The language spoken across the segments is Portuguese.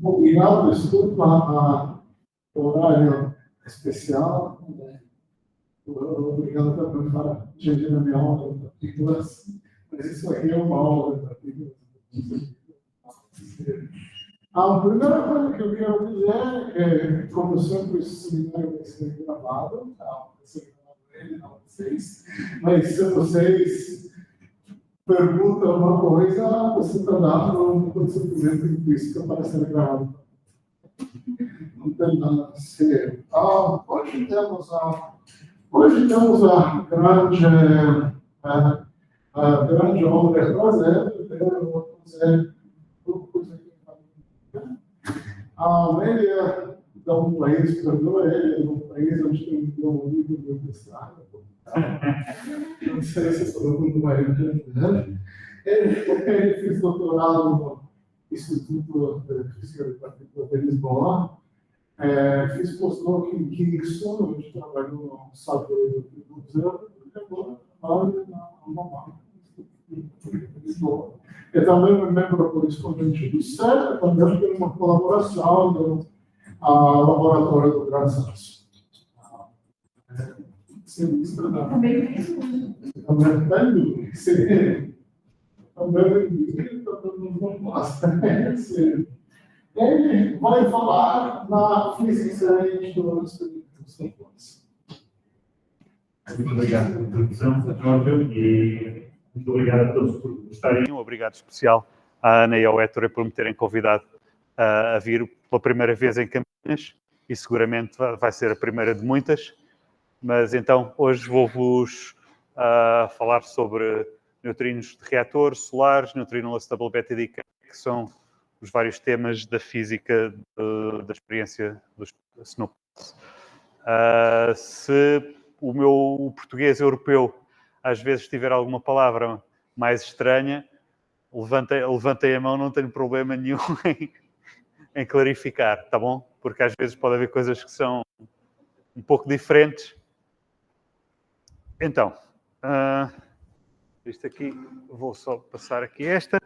Obrigado, desculpa o horário especial. Obrigado também para a gente da minha aula de partículas. Mas isso aqui é uma aula de partículas. A primeira coisa que eu quero dizer é que, como sempre, esse seminário vai ser gravado. Não vocês. Mas se vocês perguntam alguma coisa, você está dando um consentimento implícito para ser gravado. Não tem nada a ser. Hoje temos a grande honra de fazer a Amélia dá um país, perdoa ele, um país onde tem um livro do mestrado. Não sei se todo mundo vai entender. Ele fez doutorado no Instituto de Física de Partículas de Lisboa. Fiz postdoc em Kingston, onde trabalhou no Salvador do Museu, e agora trabalho na Alma Lisboa. Eu também me membro correspondente do CERN, também tem uma colaboração no laboratório do Gran Sasso. Também tem, sim. Também não gosta. Ele vai falar na física e dos experimentos. Muito obrigado pela introdução, Jorge, e muito obrigado a todos por gostarem. Um obrigado especial à Ana e ao Héctor por me terem convidado a vir pela primeira vez em Campinas, e seguramente vai ser a primeira de muitas. Mas então, hoje vou-vos falar sobre neutrinos de reator, solares, neutrino stable beta decay, que são os vários temas da física da experiência dos snowballs. Se o meu português europeu às vezes tiver alguma palavra mais estranha, levantem a mão, não tenho problema nenhum em clarificar, tá bom? Porque às vezes pode haver coisas que são um pouco diferentes. Então, isto aqui, vou só passar aqui esta.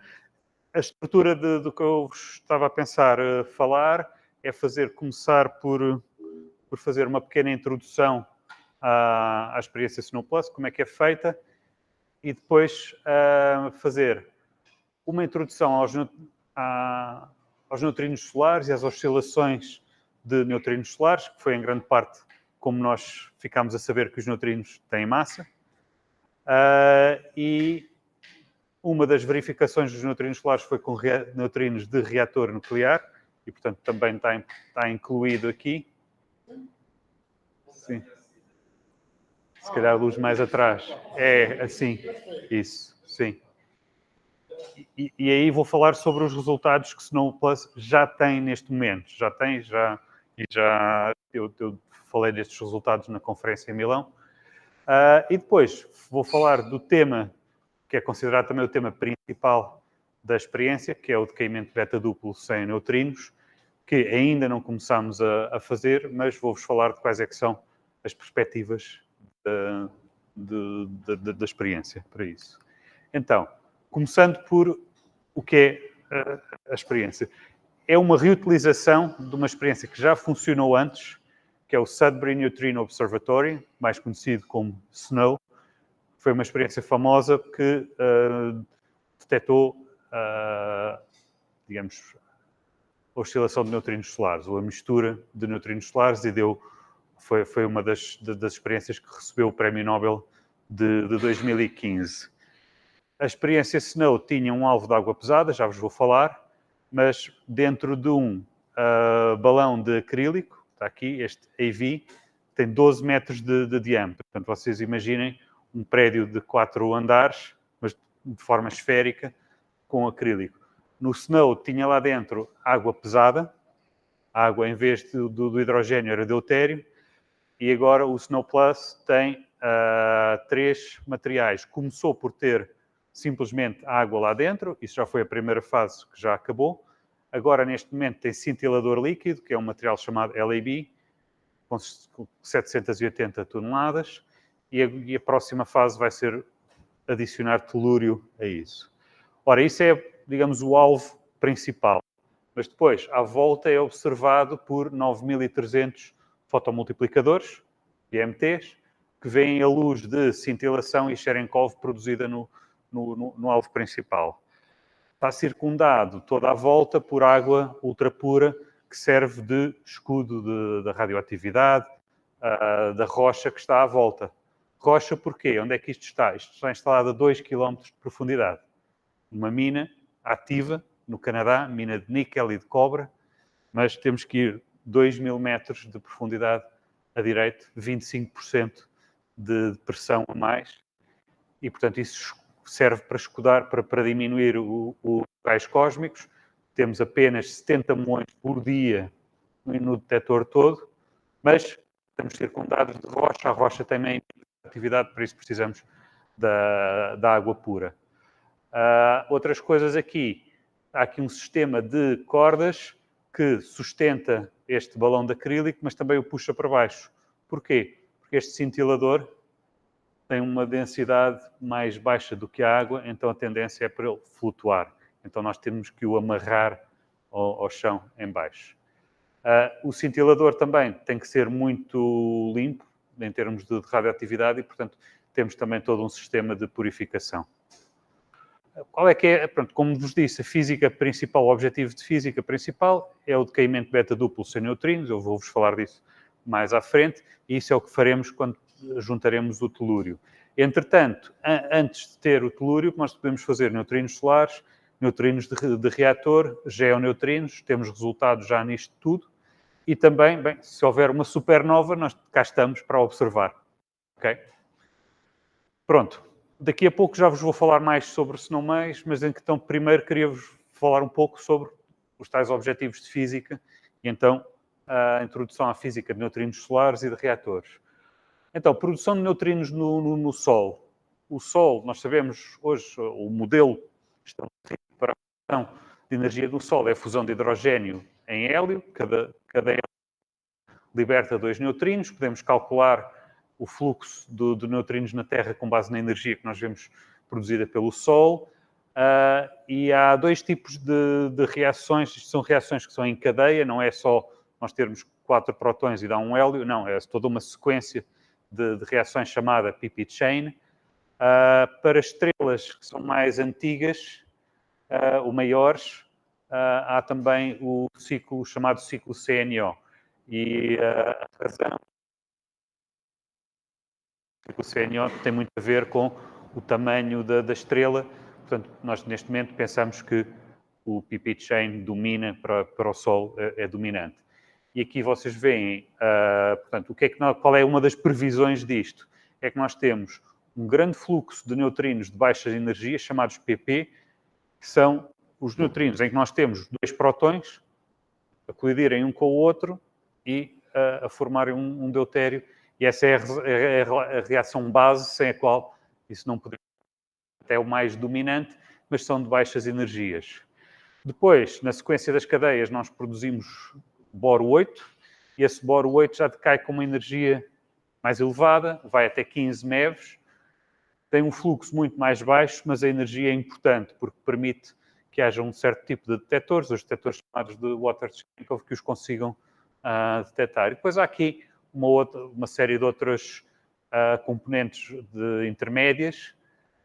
A estrutura do que eu estava a pensar falar é começar por fazer uma pequena introdução à experiência SNOWplus, como é que é feita, e depois fazer uma introdução aos neutrinos solares e às oscilações de neutrinos solares, que foi em grande parte como nós ficámos a saber que os neutrinos têm massa. E uma das verificações dos neutrinos solares foi com neutrinos de reator nuclear, e portanto também está incluído aqui. Sim. Se calhar a luz mais atrás. É assim. Isso, sim. E aí vou falar sobre os resultados que SNOWplus já tem neste momento. Eu falei destes resultados na conferência em Milão. E depois vou falar do tema que é considerado também o tema principal da experiência, que é o decaimento beta duplo sem neutrinos, que ainda não começámos a fazer, mas vou-vos falar de quais é que são as perspectivas da experiência para isso. Então, começando por o que é a experiência. É uma reutilização de uma experiência que já funcionou antes, que é o Sudbury Neutrino Observatory, mais conhecido como SNOW. Foi uma experiência famosa que detectou, digamos, a oscilação de neutrinos solares, ou a mistura de neutrinos solares, e foi uma das experiências que recebeu o Prémio Nobel de 2015. A experiência SNOW tinha um alvo de água pesada, já vos vou falar, mas dentro de um balão de acrílico, está aqui, este AV, tem 12 metros de diâmetro. Portanto, vocês imaginem um prédio de 4 andares, mas de forma esférica, com acrílico. No SNOW tinha lá dentro água pesada, a água em vez do hidrogênio era deutério, e agora o SNOWplus tem 3 materiais. Começou por ter simplesmente água lá dentro, isso já foi a primeira fase que já acabou. Agora, neste momento, tem cintilador líquido, que é um material chamado LAB, com 780 toneladas, e a próxima fase vai ser adicionar telúrio a isso. Ora, isso é, digamos, o alvo principal. Mas depois, à volta, é observado por 9.300 fotomultiplicadores, IMTs, que veem a luz de cintilação e Cherenkov produzida no alvo principal. Está circundado toda a volta por água ultrapura, que serve de escudo da radioatividade, da rocha que está à volta. Rocha porquê? Onde é que isto está? Isto está instalado a 2 km de profundidade. Uma mina ativa no Canadá, mina de níquel e de cobre, mas temos que ir 2.000 metros de profundidade a direito, 25% de pressão a mais, e, portanto, isso serve para escudar, para diminuir os raios cósmicos. Temos apenas 70 muões por dia no detector todo, mas estamos circundados de rocha. A rocha também tem atividade, por isso precisamos da água pura. Outras coisas aqui. Há aqui um sistema de cordas que sustenta este balão de acrílico, mas também o puxa para baixo. Porquê? Porque este cintilador tem uma densidade mais baixa do que a água, então a tendência é para ele flutuar. Então nós temos que o amarrar ao chão em baixo. O cintilador também tem que ser muito limpo, em termos de radioatividade, e, portanto, temos também todo um sistema de purificação. Qual é que é? Pronto, como vos disse, a física principal, o objetivo de física principal é o decaimento beta duplo sem neutrinos. Eu vou-vos falar disso mais à frente, e isso é o que faremos quando juntaremos o telúrio. Entretanto, antes de ter o telúrio, nós podemos fazer neutrinos solares, neutrinos de reator, geoneutrinos, temos resultados já nisto tudo, e também, bem, se houver uma supernova, nós cá estamos para observar. Ok? Pronto. Daqui a pouco já vos vou falar mais sobre Snowmass, mas então primeiro queria-vos falar um pouco sobre os tais objetivos de física e então a introdução à física de neutrinos solares e de reatores. Então, produção de neutrinos no Sol. O Sol, nós sabemos hoje, o modelo estabelecido para a produção de energia do Sol é a fusão de hidrogênio em hélio. Cada hélio liberta 2 neutrinos. Podemos calcular o fluxo de neutrinos na Terra com base na energia que nós vemos produzida pelo Sol. E há 2 tipos de reações. Isto são reações que são em cadeia, não é só nós termos 4 prótons e dá um hélio, não, é toda uma sequência de reações chamada PP chain. Para estrelas que são mais antigas ou maiores, há também o ciclo chamado ciclo CNO. E a razão do ciclo CNO tem muito a ver com o tamanho da estrela. Portanto, nós neste momento pensamos que o PP chain domina para o Sol, é dominante. E aqui vocês veem, portanto, qual é uma das previsões disto? É que nós temos um grande fluxo de neutrinos de baixa energia, chamados PP, que são os neutrinos em que nós temos 2 prótons a colidirem um com o outro e a formarem um deutério. E essa é a reação base, sem a qual isso não poderia ser até o mais dominante, mas são de baixas energias. Depois, na sequência das cadeias, nós produzimos boro 8, e esse boro 8 já decai com uma energia mais elevada, vai até 15 MeVs, tem um fluxo muito mais baixo, mas a energia é importante, porque permite que haja um certo tipo de detectores, os detectores chamados de Water-Cherenkov, que os consigam detectar. E depois há aqui uma série de outras componentes intermédias,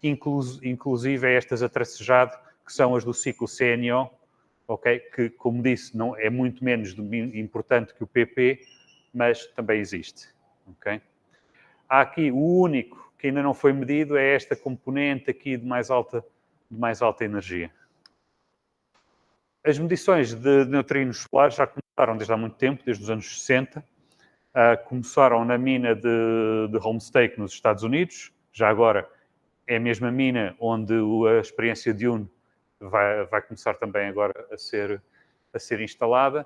inclusive estas a tracejado, que são as do ciclo CNO, okay? Que, como disse, não é muito menos importante que o PP, mas também existe. Okay? Há aqui o único que ainda não foi medido é esta componente aqui de mais alta energia. As medições de neutrinos solares já começaram desde há muito tempo, desde os anos 60. Começaram na mina de Homestake, nos Estados Unidos. Já agora é a mesma mina onde a experiência de UNE vai começar também agora a ser instalada.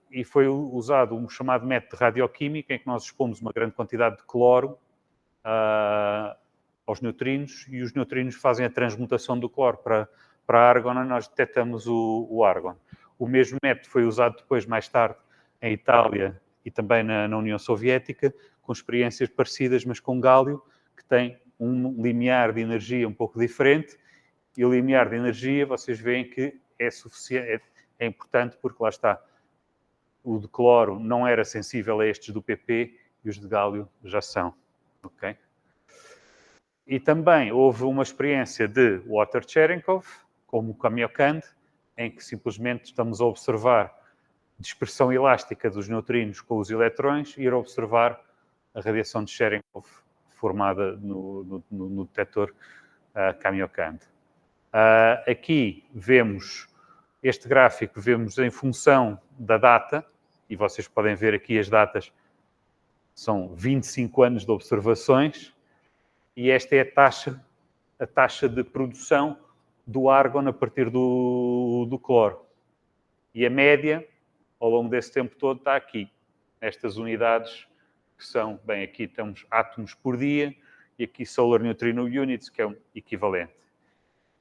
E foi usado um chamado método de radioquímica, em que nós expomos uma grande quantidade de cloro aos neutrinos, e os neutrinos fazem a transmutação do cloro para argon, e nós detectamos o argon. O mesmo método foi usado depois, mais tarde, em Itália e também na União Soviética, com experiências parecidas, mas com gálio, que tem um limiar de energia um pouco diferente, e o limiar de energia, vocês veem que é suficiente, é importante porque lá está, o de cloro não era sensível a estes do PP e os de gálio já são. Okay? E também houve uma experiência de Water-Cherenkov, como o Kamiokande, em que simplesmente estamos a observar dispersão elástica dos neutrinos com os eletrões e ir observar a radiação de Cherenkov formada no detector Kamiokande. Aqui vemos este gráfico, vemos em função da data, e vocês podem ver aqui as datas, são 25 anos de observações, e esta é a taxa de produção do argon a partir do cloro. E a média, ao longo desse tempo todo, está aqui. Estas unidades que são, bem, aqui temos átomos por dia, e aqui Solar Neutrino Units, que é um equivalente.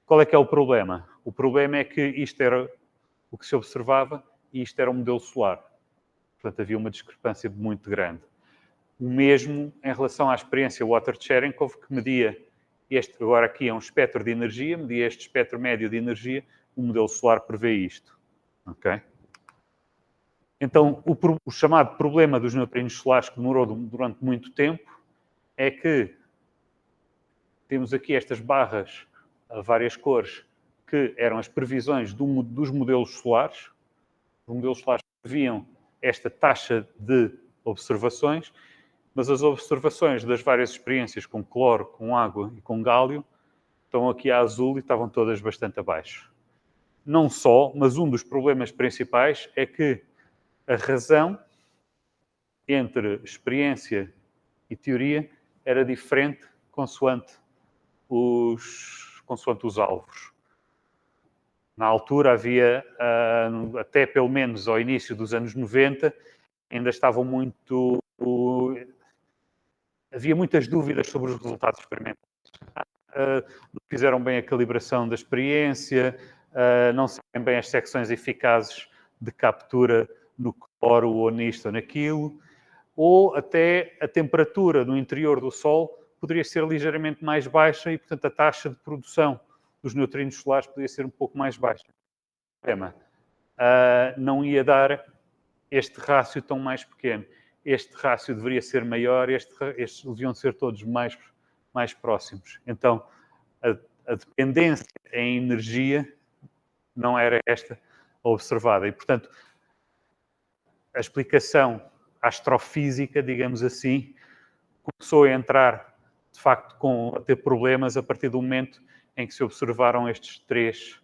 Qual é que é o problema? O problema é que isto era o que se observava e isto era o modelo solar. Portanto, havia uma discrepância muito grande. O mesmo em relação à experiência Water-Cherenkov, que media este, agora aqui é um espectro de energia, media este espectro médio de energia, o modelo solar prevê isto. Ok? Então, o chamado problema dos neutrinos solares, que demorou durante muito tempo, é que temos aqui estas barras a várias cores, que eram as previsões dos modelos solares. Os modelos solares previam esta taxa de observações, mas as observações das várias experiências com cloro, com água e com gálio estão aqui a azul e estavam todas bastante abaixo. Não só, mas um dos problemas principais é que a razão entre experiência e teoria era diferente consoante os alvos. Na altura havia, até pelo menos ao início dos anos 90, ainda estavam muito... havia muitas dúvidas sobre os resultados experimentais. Não fizeram bem a calibração da experiência, não sabem bem as secções eficazes de captura no cloro ou nisto ou naquilo, ou até a temperatura no interior do Sol poderia ser ligeiramente mais baixa e, portanto, a taxa de produção dos neutrinos solares poderia ser um pouco mais baixa. O problema não ia dar este rácio tão mais pequeno. Este rácio deveria ser maior, estes deviam ser todos mais próximos. Então, a dependência em energia não era esta observada. E, portanto, a explicação astrofísica, digamos assim, começou a entrar, de facto, a ter problemas a partir do momento em que se observaram estes três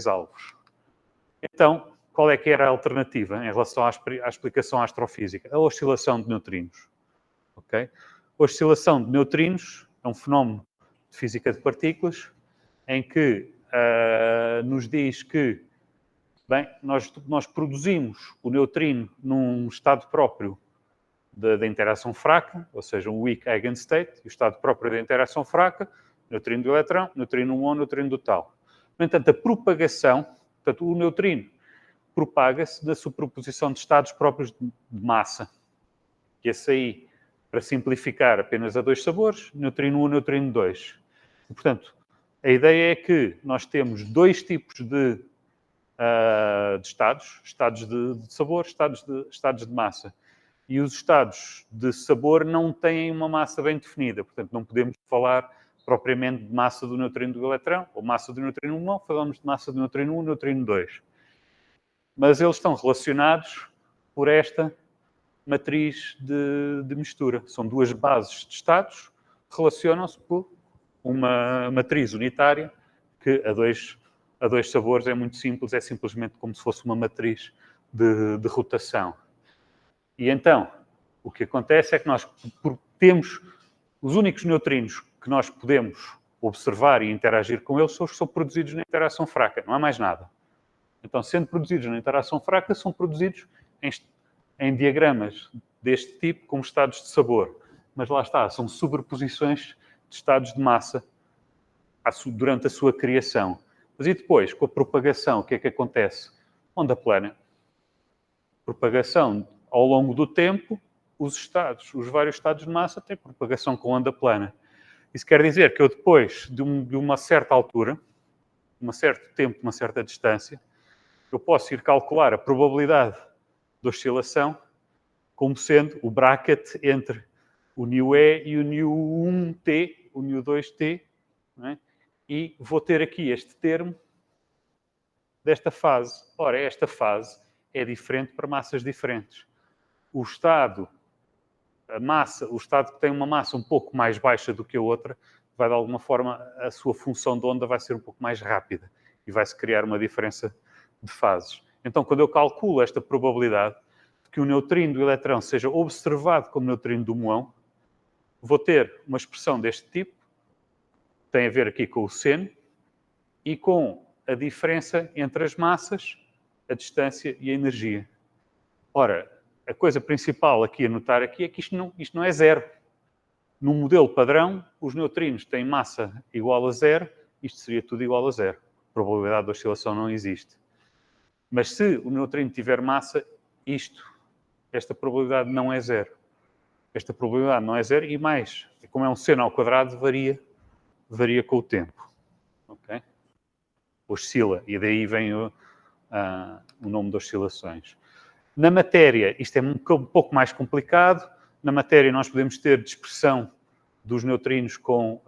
alvos. Então, qual é que era a alternativa em relação à explicação astrofísica? A oscilação de neutrinos. Okay? A oscilação de neutrinos é um fenómeno de física de partículas em que nos diz que, bem, nós produzimos o neutrino num estado próprio da interação fraca, ou seja, um weak eigenstate, e o estado próprio da interação fraca, neutrino do eletrão, neutrino muon, neutrino do tal. No entanto, a propagação, portanto, o neutrino propaga-se da superposição de estados próprios de massa. E esse aí, para simplificar apenas a dois sabores, neutrino 1, neutrino 2. E, portanto, a ideia é que nós temos dois tipos de estados de sabor, estados de massa. E os estados de sabor não têm uma massa bem definida. Portanto, não podemos falar propriamente de massa do neutrino do eletrão ou massa do neutrino 1, falamos de massa do neutrino 1 e neutrino 2. Mas eles estão relacionados por esta matriz de mistura. São duas bases de estados, relacionam-se por uma matriz unitária que a dois sabores é muito simples, é simplesmente como se fosse uma matriz de rotação. E então, o que acontece é que nós temos os únicos neutrinos que nós podemos observar e interagir com eles são os que são produzidos na interação fraca, não há mais nada. Então, sendo produzidos na interação fraca, são produzidos em diagramas deste tipo, como estados de sabor. Mas lá está, são sobreposições de estados de massa durante a sua criação. Mas e depois, com a propagação, o que é que acontece? Onda plana. Propagação ao longo do tempo, os vários estados de massa têm propagação com onda plana. Isso quer dizer que eu depois, de uma certa altura, um certo tempo, uma certa distância, eu posso ir calcular a probabilidade de oscilação como sendo o bracket entre o µe e o µ1t, o µ2t, não é? E vou ter aqui este termo desta fase. Ora, esta fase é diferente para massas diferentes. O estado que tem uma massa um pouco mais baixa do que a outra, vai de alguma forma, a sua função de onda vai ser um pouco mais rápida e vai-se criar uma diferença de fases. Então, quando eu calculo esta probabilidade de que o neutrino do eletrão seja observado como neutrino do muão, vou ter uma expressão deste tipo, tem a ver aqui com o seno, e com a diferença entre as massas, a distância e a energia. Ora, a coisa principal aqui a notar aqui é que isto não é zero. No modelo padrão, os neutrinos têm massa igual a zero, isto seria tudo igual a zero. A probabilidade de oscilação não existe. Mas se o neutrino tiver massa, esta probabilidade não é zero. Esta probabilidade não é zero e mais, como é um seno ao quadrado, varia com o tempo. Okay? Oscila, e daí vem o nome de oscilações. Na matéria, isto é um pouco mais complicado. Na matéria, nós podemos ter dispersão dos neutrinos com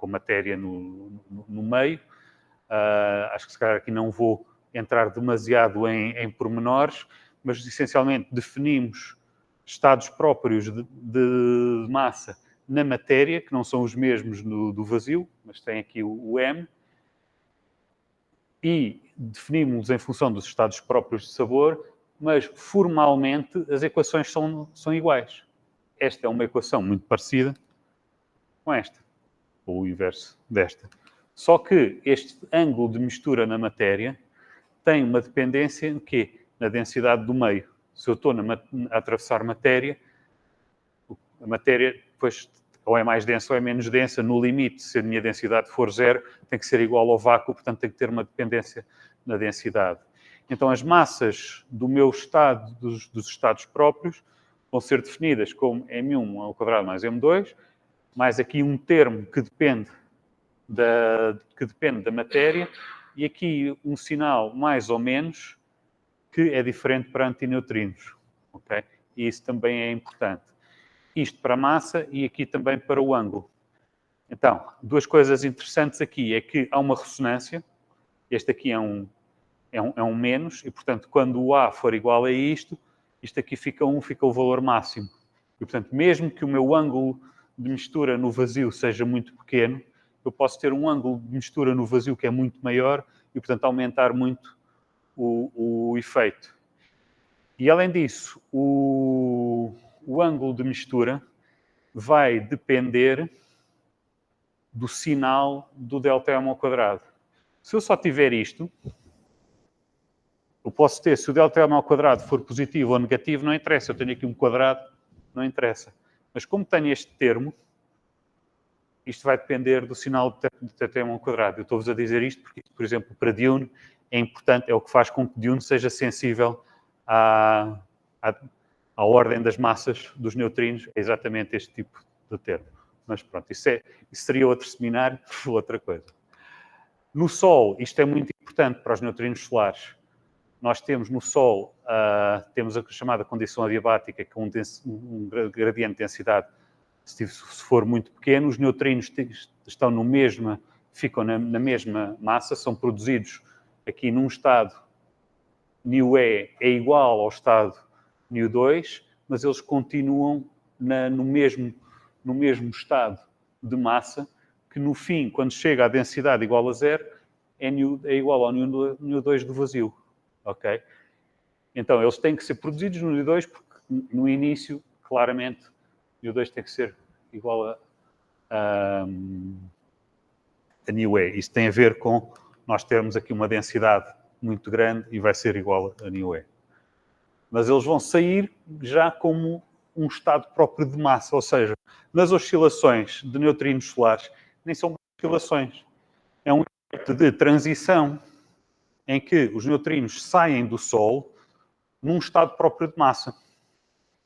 matéria no meio. Acho que se calhar aqui não vou entrar demasiado em pormenores, mas essencialmente definimos estados próprios de massa na matéria, que não são os mesmos do vazio, mas tem aqui o M, e definimos em função dos estados próprios de sabor, mas formalmente as equações são iguais. Esta é uma equação muito parecida com esta, ou o inverso desta. Só que este ângulo de mistura na matéria tem uma dependência em quê? Na densidade do meio. Se eu estou a atravessar matéria, a matéria depois ou é mais densa ou é menos densa. No limite, se a minha densidade for zero, tem que ser igual ao vácuo, portanto tem que ter uma dependência na densidade. Então as massas do meu estado, dos estados próprios, vão ser definidas como M1 ao quadrado mais M2, mais aqui um termo que depende da matéria, e aqui um sinal mais ou menos que é diferente para antineutrinos. Okay? E isso também é importante. Isto para a massa e aqui também para o ângulo. Então, duas coisas interessantes aqui é que há uma ressonância. Este aqui é um menos, e portanto, quando o A for igual a isto aqui fica 1, fica o valor máximo. E portanto, mesmo que o meu ângulo de mistura no vazio seja muito pequeno, eu posso ter um ângulo de mistura no vazio que é muito maior e, portanto, aumentar muito o efeito. E, além disso, o ângulo de mistura vai depender do sinal do ΔM ao quadrado. Se eu só tiver isto, eu posso ter, se o ΔM ao quadrado for positivo ou negativo, não interessa. Eu tenho aqui um quadrado, não interessa. Mas como tenho este termo, isto vai depender do sinal de ΔM ao quadrado. Eu estou-vos a dizer isto porque, por exemplo, para Dune é importante, é o que faz com que Dune seja sensível à ordem das massas dos neutrinos, é exatamente este tipo de termo. Mas pronto, isso seria outro seminário, outra coisa. No Sol, isto é muito importante para os neutrinos solares. Nós temos no Sol, temos a chamada condição adiabática, que é um gradiente de densidade, se for muito pequeno, os neutrinos estão ficam na mesma massa, são produzidos aqui num estado µe é igual ao estado µ2, mas eles continuam no mesmo estado de massa, que no fim, quando chega à densidade igual a zero, é igual ao µ2 do vazio. Okay? Então, eles têm que ser produzidos no µ2, porque no início, claramente, µ2 tem que ser igual a µe. Isto tem a ver com nós termos aqui uma densidade muito grande e vai ser igual a µe. Mas eles vão sair já como um estado próprio de massa, ou seja, nas oscilações de neutrinos solares, nem são oscilações. É um efeito de transição em que os neutrinos saem do Sol num estado próprio de massa.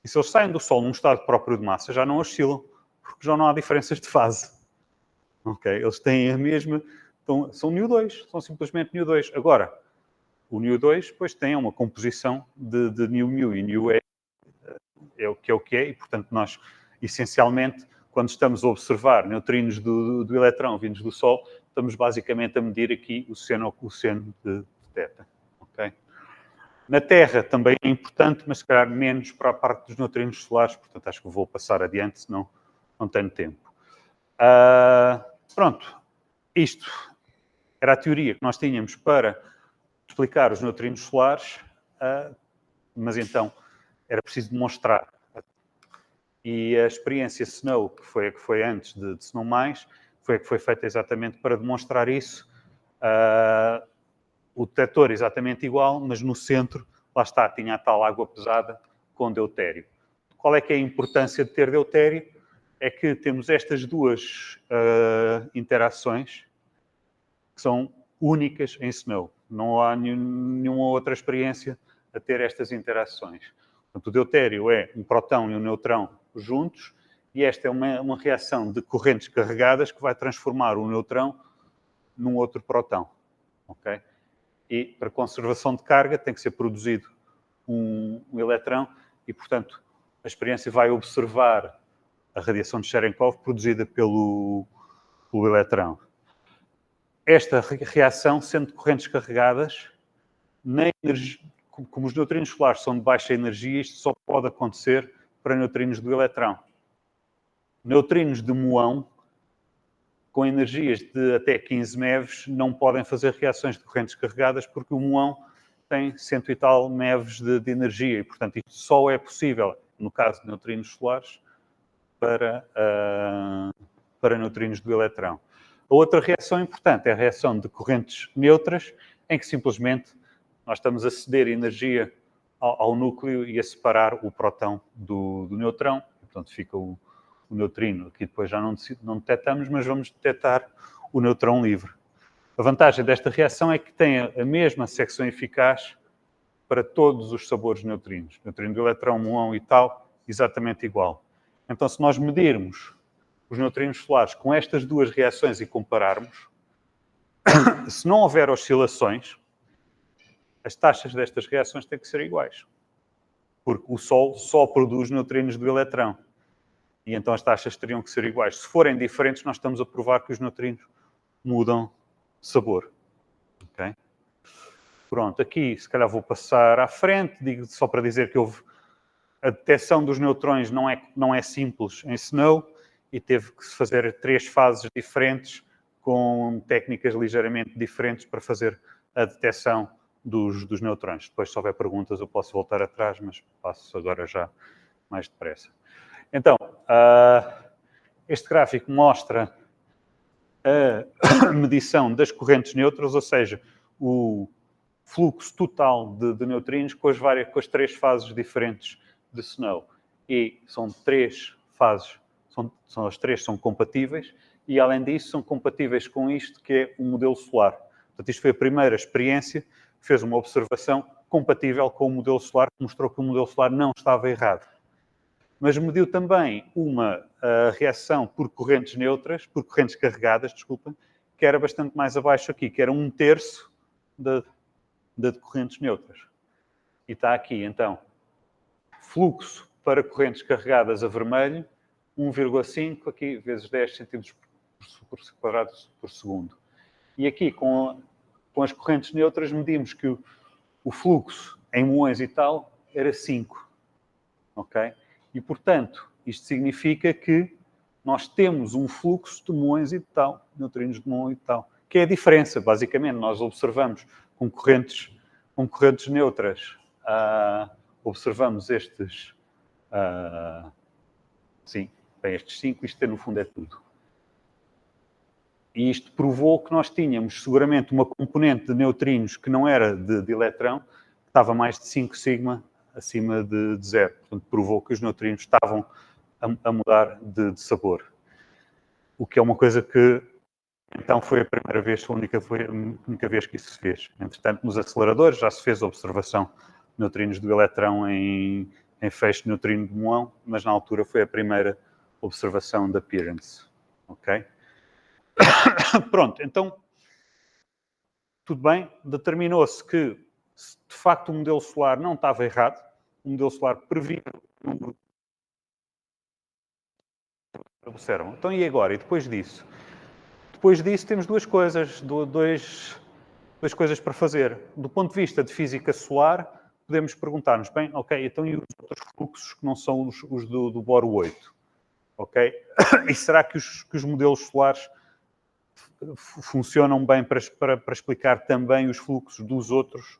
E se eles saem do Sol num estado próprio de massa, já não oscilam, porque já não há diferenças de fase. Okay? Eles têm a mesma Então, são nu2, são simplesmente nu2. Agora, o nu2 depois tem uma composição de nu-mu, e nu é o que é, e portanto nós, essencialmente, quando estamos a observar neutrinos do eletrão vindos do Sol, estamos basicamente a medir aqui o seno de θ. Okay? Na Terra também é importante, mas se calhar menos para a parte dos neutrinos solares, portanto acho que vou passar adiante, senão não tenho tempo. Pronto, isto era a teoria que nós tínhamos para explicar os neutrinos solares, mas então era preciso demonstrar. E a experiência SNOW, que foi antes de SNOW+, foi a que foi feita exatamente para demonstrar isso. O detector exatamente igual, mas no centro, lá está, tinha a tal água pesada com deutério. Qual é que é a importância de ter deutério? É que temos estas duas interações que são únicas em SNOW. Não há nenhuma outra experiência a ter estas interações. Portanto, o deutério é um próton e um neutrão juntos, e esta é uma reação de correntes carregadas que vai transformar o neutrão num outro próton. Okay? E para conservação de carga tem que ser produzido um eletrão e, portanto, a experiência vai observar a radiação de Cherenkov produzida pelo eletrão. Esta reação, sendo de correntes carregadas, como os neutrinos solares são de baixa energia, isto só pode acontecer para neutrinos do eletrão. Neutrinos de muão, com energias de até 15 MeVs, não podem fazer reações de correntes carregadas porque o muão tem 100 e tal MeVs de energia e, portanto, isto só é possível, no caso de neutrinos solares, para neutrinos do eletrão. A outra reação importante é a reação de correntes neutras, em que simplesmente nós estamos a ceder energia ao núcleo e a separar o próton do neutrão. Portanto, fica o neutrino. Aqui depois já não detectamos, mas vamos detectar o neutrão livre. A vantagem desta reação é que tem a mesma secção eficaz para todos os sabores de neutrinos. Neutrino do eletrão, muão e tal, exatamente igual. Então, se nós medirmos os neutrinos solares com estas duas reações e compararmos, se não houver oscilações, as taxas destas reações têm que ser iguais. Porque o Sol só produz neutrinos do eletrão. E então as taxas teriam que ser iguais. Se forem diferentes, nós estamos a provar que os neutrinos mudam de sabor. Okay? Pronto, aqui se calhar vou passar à frente, digo só para dizer que a detecção dos neutrões não é simples em SNOW e teve que se fazer 3 fases diferentes com técnicas ligeiramente diferentes para fazer a detecção dos neutrões. Depois, se houver perguntas, eu posso voltar atrás, mas passo agora já mais depressa. Então, este gráfico mostra a medição das correntes neutras, ou seja, o fluxo total de neutrinos com as 3 fases diferentes de SNOW. E são 3 fases, as 3 são compatíveis, e além disso são compatíveis com isto que é o modelo solar. Portanto, isto foi a primeira experiência que fez uma observação compatível com o modelo solar, que mostrou que o modelo solar não estava errado. Mas mediu também uma reação por correntes neutras, por correntes carregadas, desculpa, que era bastante mais abaixo aqui, que era 1/3 de correntes neutras. E está aqui, então, fluxo para correntes carregadas a vermelho, 1,5 aqui vezes 10 centímetros por segundo. E aqui, com as correntes neutras, medimos que o fluxo em muões e tal era 5. Ok? E, portanto, isto significa que nós temos um fluxo de muões e tal, neutrinos de muão e tal, que é a diferença, basicamente. Nós observamos com correntes neutras, observamos estes, estes 5, isto no fundo é tudo. E isto provou que nós tínhamos seguramente uma componente de neutrinos que não era de eletrão, que estava mais de 5 sigma acima de 0. Portanto, provou que os neutrinos estavam a mudar de sabor. O que é uma coisa que, então, foi a primeira vez, foi a única vez que isso se fez. Entretanto, nos aceleradores já se fez a observação de neutrinos do eletrão em feixe de neutrino de muão, mas na altura foi a primeira observação da appearance. Ok? Pronto, então, tudo bem, determinou-se que, de facto, o modelo solar não estava errado, o modelo solar previa o número. Observam. Então, e agora? E depois disso? Depois disso temos duas coisas para fazer. Do ponto de vista de física solar, podemos perguntar-nos, bem, ok, então e os outros fluxos que não são os do Bohr 8? Ok? E será que os modelos solares funcionam bem para explicar também os fluxos dos outros,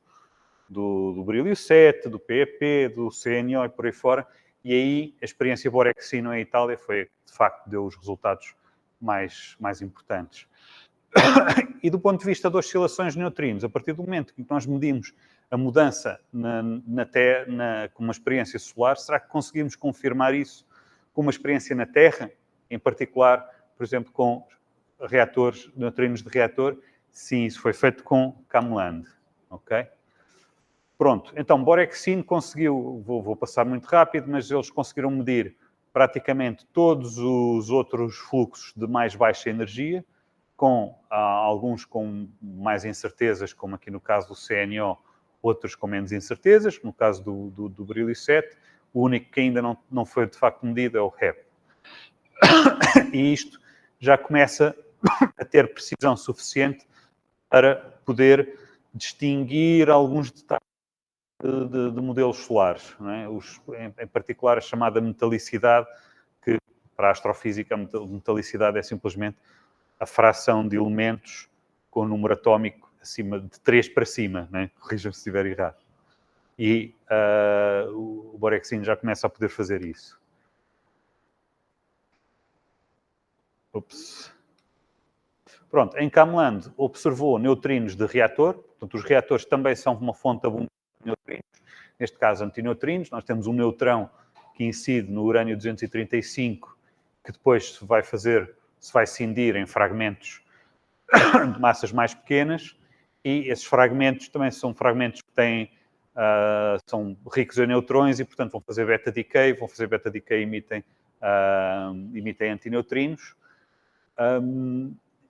do berílio 7, do PEP, do CNO e por aí fora? E aí a experiência Borexino em Itália foi, de facto, deu os resultados mais importantes. E do ponto de vista de oscilações de neutrinos, a partir do momento em que nós medimos a mudança com uma experiência solar, será que conseguimos confirmar isso com uma experiência na Terra, em particular, por exemplo, com reatores, neutrinos de reator? Sim, isso foi feito com Cameland. Ok? Pronto, então Borexino conseguiu, vou passar muito rápido, mas eles conseguiram medir praticamente todos os outros fluxos de mais baixa energia, com alguns com mais incertezas, como aqui no caso do CNO, outros com menos incertezas, no caso do berílio 7, o único que ainda não foi de facto medido é o HEP. E isto já começa a ter precisão suficiente para poder distinguir alguns detalhes de modelos solares, não é? Em particular a chamada metalicidade, que para a astrofísica a metalicidade é simplesmente a fração de elementos com o número atómico acima de 3 para cima, né? Corrijam-me se estiver errado. E o Borexino já começa a poder fazer isso. Ups. Pronto, em Cameland observou neutrinos de reator, portanto os reatores também são uma fonte abundante de neutrinos, neste caso antineutrinos. Nós temos um neutrão que incide no urânio 235, que depois se vai cindir em fragmentos de massas mais pequenas, e esses fragmentos também são fragmentos que são ricos em neutrões e, portanto, vão fazer beta-decay, emitem antineutrinos,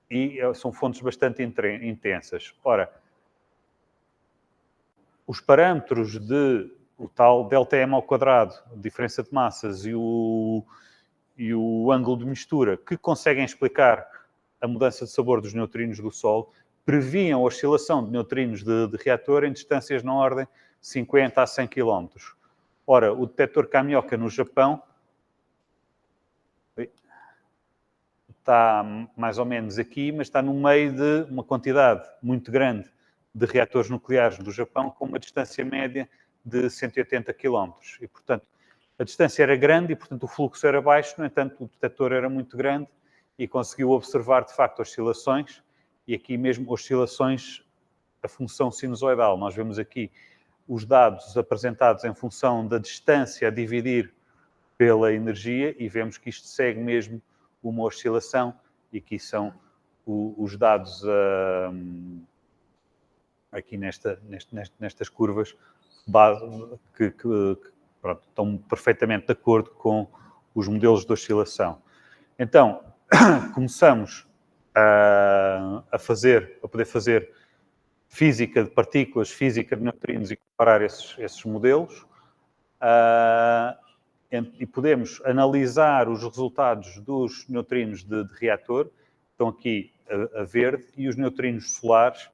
e são fontes bastante intensas. Ora, os parâmetros o tal ΔM ao quadrado, diferença de massas, e o ângulo de mistura, que conseguem explicar a mudança de sabor dos neutrinos do Sol, previam a oscilação de neutrinos de reator em distâncias na ordem de 50 a 100 km. Ora, o detector Kamioka no Japão está mais ou menos aqui, mas está no meio de uma quantidade muito grande de reatores nucleares do Japão, com uma distância média de 180 km. E, portanto, a distância era grande e, portanto, o fluxo era baixo, no entanto, o detector era muito grande e conseguiu observar, de facto, oscilações, e aqui mesmo oscilações a função sinusoidal. Nós vemos aqui os dados apresentados em função da distância a dividir pela energia e vemos que isto segue mesmo uma oscilação, e aqui são os dados aqui nestas curvas que pronto, estão perfeitamente de acordo com os modelos de oscilação. Então, começamos a poder fazer física de partículas, física de neutrinos e comparar esses modelos. E podemos analisar os resultados dos neutrinos de reator, estão aqui a verde, e os neutrinos solares,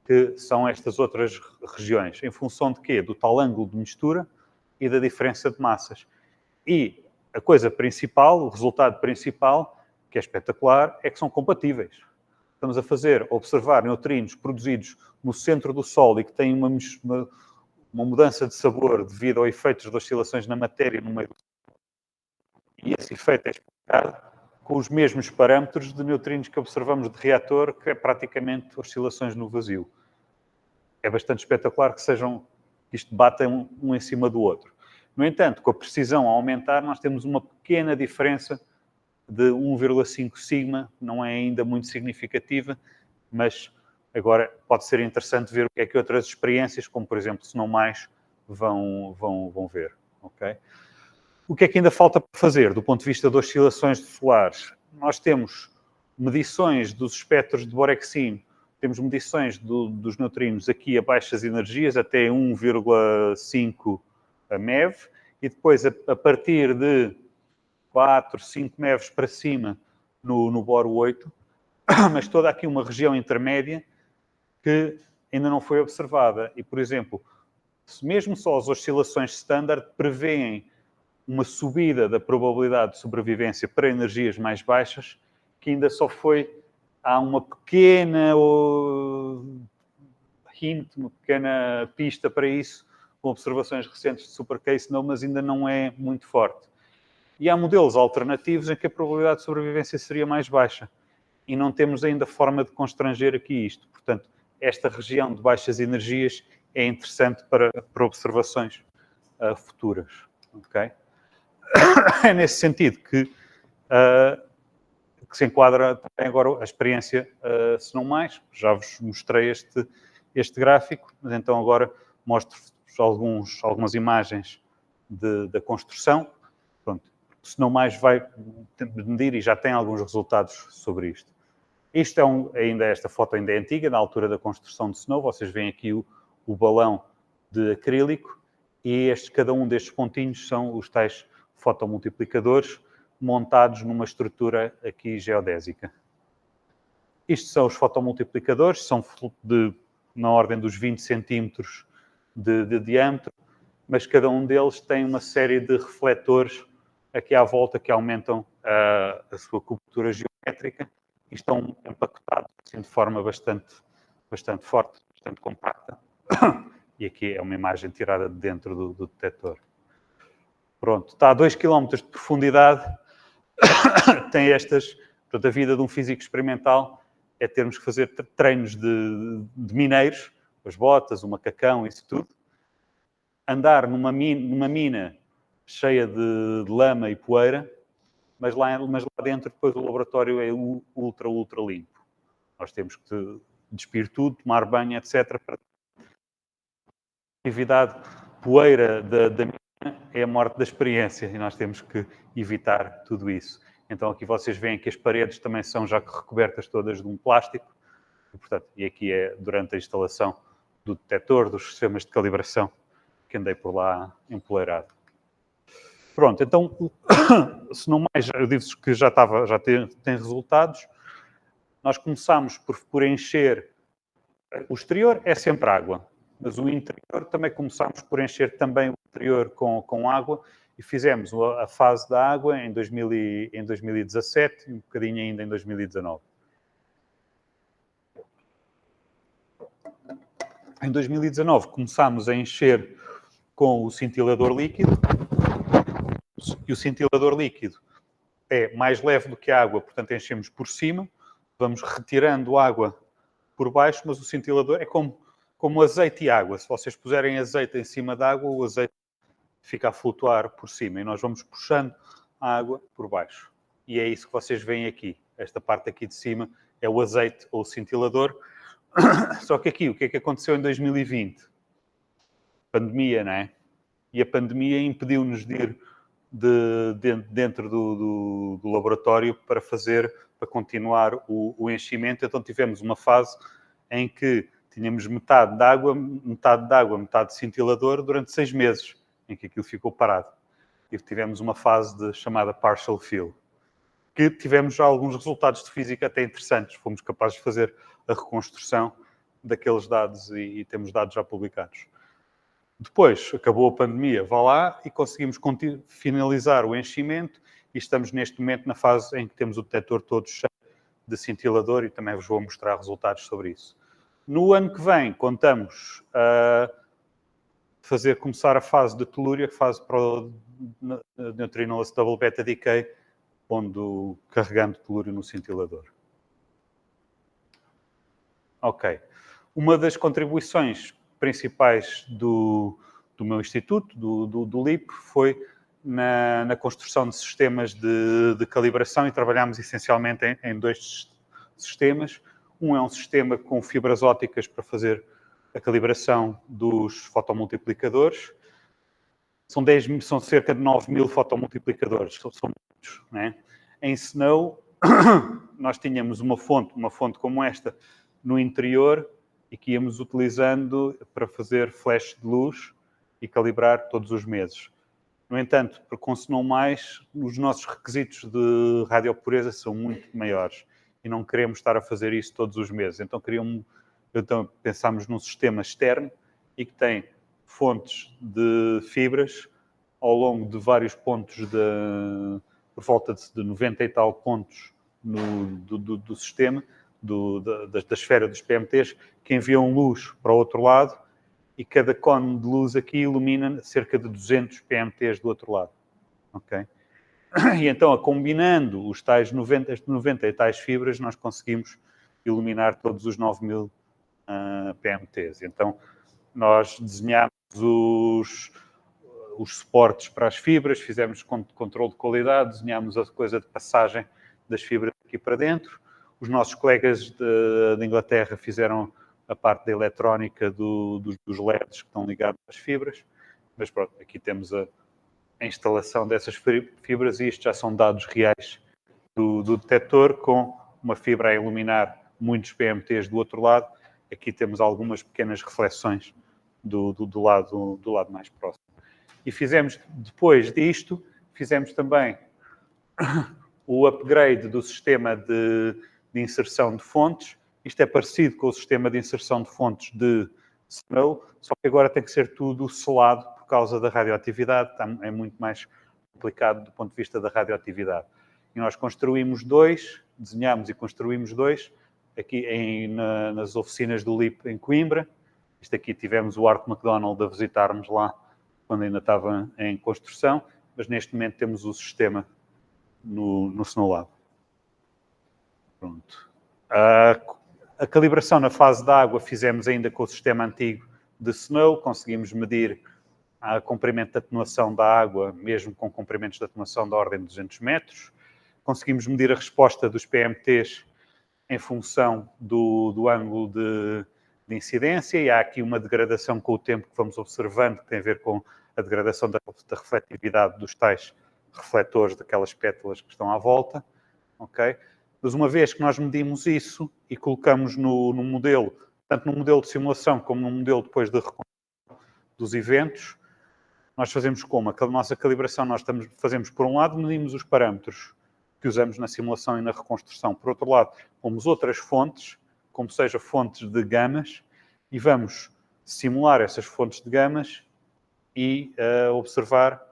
que são estas outras regiões, em função de quê? Do tal ângulo de mistura e da diferença de massas. E a coisa principal, o resultado principal, que é espetacular, é que são compatíveis. Estamos a observar neutrinos produzidos no centro do Sol e que têm uma mudança de sabor devido a efeitos de oscilações na matéria no meio do Sol. E esse efeito é explicado com os mesmos parâmetros de neutrinos que observamos de reator, que é praticamente oscilações no vazio. É bastante espetacular que isto batem um em cima do outro. No entanto, com a precisão a aumentar, nós temos uma pequena diferença de 1,5 sigma, não é ainda muito significativa, mas agora pode ser interessante ver o que é que outras experiências, como por exemplo, se não mais, vão ver. Okay? O que é que ainda falta para fazer do ponto de vista de oscilações solares? Nós temos medições dos espectros de Borexino temos medições dos neutrinos aqui a baixas energias, até 1,5 MeV, e depois a partir de 4, 5 MeVs para cima no boro 8, mas toda aqui uma região intermédia que ainda não foi observada. E, por exemplo, mesmo só as oscilações standard prevêem uma subida da probabilidade de sobrevivência para energias mais baixas, que ainda só há uma pequena hint, uma pequena pista para isso, com observações recentes de supercase, não, mas ainda não é muito forte. E há modelos alternativos em que a probabilidade de sobrevivência seria mais baixa. E não temos ainda forma de constranger aqui isto. Portanto, esta região de baixas energias é interessante para observações futuras. Okay? É nesse sentido que se enquadra também agora a experiência, se não mais. Já vos mostrei este gráfico, mas então agora mostro-vos algumas imagens da construção. Pronto. Se não mais vai medir e já tem alguns resultados sobre isto. Isto esta foto ainda é antiga, na altura da construção de Snow. Vocês veem aqui o balão de acrílico e cada um destes pontinhos são os tais fotomultiplicadores montados numa estrutura aqui geodésica. Isto são os fotomultiplicadores, são na ordem dos 20 centímetros de diâmetro, mas cada um deles tem uma série de refletores aqui à volta que aumentam a sua cobertura geométrica e estão empacotados assim, de forma bastante forte, bastante compacta. E aqui é uma imagem tirada de dentro do detector. Pronto, está a 2 km de profundidade, tem portanto, a vida de um físico experimental é termos que fazer treinos de mineiros, as botas, o macacão, isso tudo. Andar numa mina cheia de lama e poeira, mas lá dentro depois o laboratório é ultra limpo. Nós temos que despir tudo, tomar banho, etc. A atividade poeira da mina é a morte da experiência e nós temos que evitar tudo isso. Então aqui vocês veem que as paredes também são já recobertas todas de um plástico e, portanto, aqui é durante a instalação do detector, dos sistemas de calibração que andei por lá empoleirado. Pronto, então, se não mais, eu disse que já tem resultados. Nós começámos por encher. O exterior é sempre água, mas o interior também começámos por encher também o interior com água e fizemos a fase da água em 2017 e um bocadinho ainda em 2019. Em 2019 começámos a encher com o cintilador líquido. E o cintilador líquido é mais leve do que a água, portanto enchemos por cima, vamos retirando água por baixo, mas o cintilador é como azeite e água. Se vocês puserem azeite em cima da água, o azeite fica a flutuar por cima e nós vamos puxando a água por baixo. E é isso que vocês veem aqui. Esta parte aqui de cima é o azeite ou o cintilador. Só que aqui, o que é que aconteceu em 2020? Pandemia, não é? E a pandemia impediu-nos de ir dentro do laboratório para continuar o enchimento. Então tivemos uma fase em que tínhamos metade de água, metade de cintilador durante 6 meses, em que aquilo ficou parado. E tivemos uma fase chamada partial fill, que tivemos já alguns resultados de física até interessantes. Fomos capazes de fazer a reconstrução daqueles dados e temos dados já publicados. Depois, acabou a pandemia, vá lá e conseguimos finalizar o enchimento e estamos neste momento na fase em que temos o detector todo cheio de cintilador e também vos vou mostrar resultados sobre isso. No ano que vem, contamos a começar a fase de telúria, fase para o Neutrino Double Beta Decay, carregando telúrio no cintilador. Ok. Uma das contribuições principais do meu instituto, do LIP, foi na construção de sistemas de calibração e trabalhámos essencialmente em 2 sistemas. Um é um sistema com fibras ópticas para fazer a calibração dos fotomultiplicadores. São cerca de 9.000 fotomultiplicadores, são muitos, não é? Em Snow, nós tínhamos uma fonte como esta, no interior e que íamos utilizando para fazer flash de luz e calibrar todos os meses. No entanto, para consumir mais, os nossos requisitos de radiopureza são muito maiores e não queremos estar a fazer isso todos os meses. Então, pensámos num sistema externo e que tem fontes de fibras ao longo de vários pontos, por volta de 90 e tal pontos do sistema, da esfera dos PMTs, que enviam luz para o outro lado e cada cone de luz aqui ilumina cerca de 200 PMTs do outro lado. Okay? E então, combinando os tais 90 e tais fibras, nós conseguimos iluminar todos os 9.000 PMTs. Então, nós desenhámos os suportes para as fibras, fizemos controle de qualidade, desenhámos a coisa de passagem das fibras aqui para dentro. Os nossos colegas de Inglaterra fizeram a parte da eletrónica dos LEDs que estão ligados às fibras. Mas pronto, aqui temos a instalação dessas fibras e isto já são dados reais do detector, com uma fibra a iluminar muitos PMTs do outro lado. Aqui temos algumas pequenas reflexões do lado mais próximo. E fizemos, depois disto, fizemos também o upgrade do sistema de inserção de fontes. Isto é parecido com o sistema de inserção de fontes de Snow, só que agora tem que ser tudo selado por causa da radioatividade. É muito mais complicado do ponto de vista da radioatividade. E nós construímos dois, desenhámos e construímos dois, aqui nas oficinas do LIP em Coimbra. Isto aqui tivemos o Art McDonald a visitar-nos lá, quando ainda estava em construção, mas neste momento temos o sistema no SNOWLAB. Pronto. A calibração na fase de água fizemos ainda com o sistema antigo de Snow, conseguimos medir o comprimento de atenuação da água, mesmo com comprimentos de atenuação da ordem de 200 metros. Conseguimos medir a resposta dos PMTs em função do ângulo de incidência, e há aqui uma degradação com o tempo que vamos observando, que tem a ver com a degradação da refletividade dos tais refletores daquelas pétalas que estão à volta. Okay? Mas uma vez que nós medimos isso e colocamos no modelo, tanto no modelo de simulação como no modelo depois de reconstrução dos eventos, nós fazemos como? A nossa calibração nós fazemos, por um lado, medimos os parâmetros que usamos na simulação e na reconstrução. Por outro lado, pomos outras fontes, como seja fontes de gamas, e vamos simular essas fontes de gamas e observar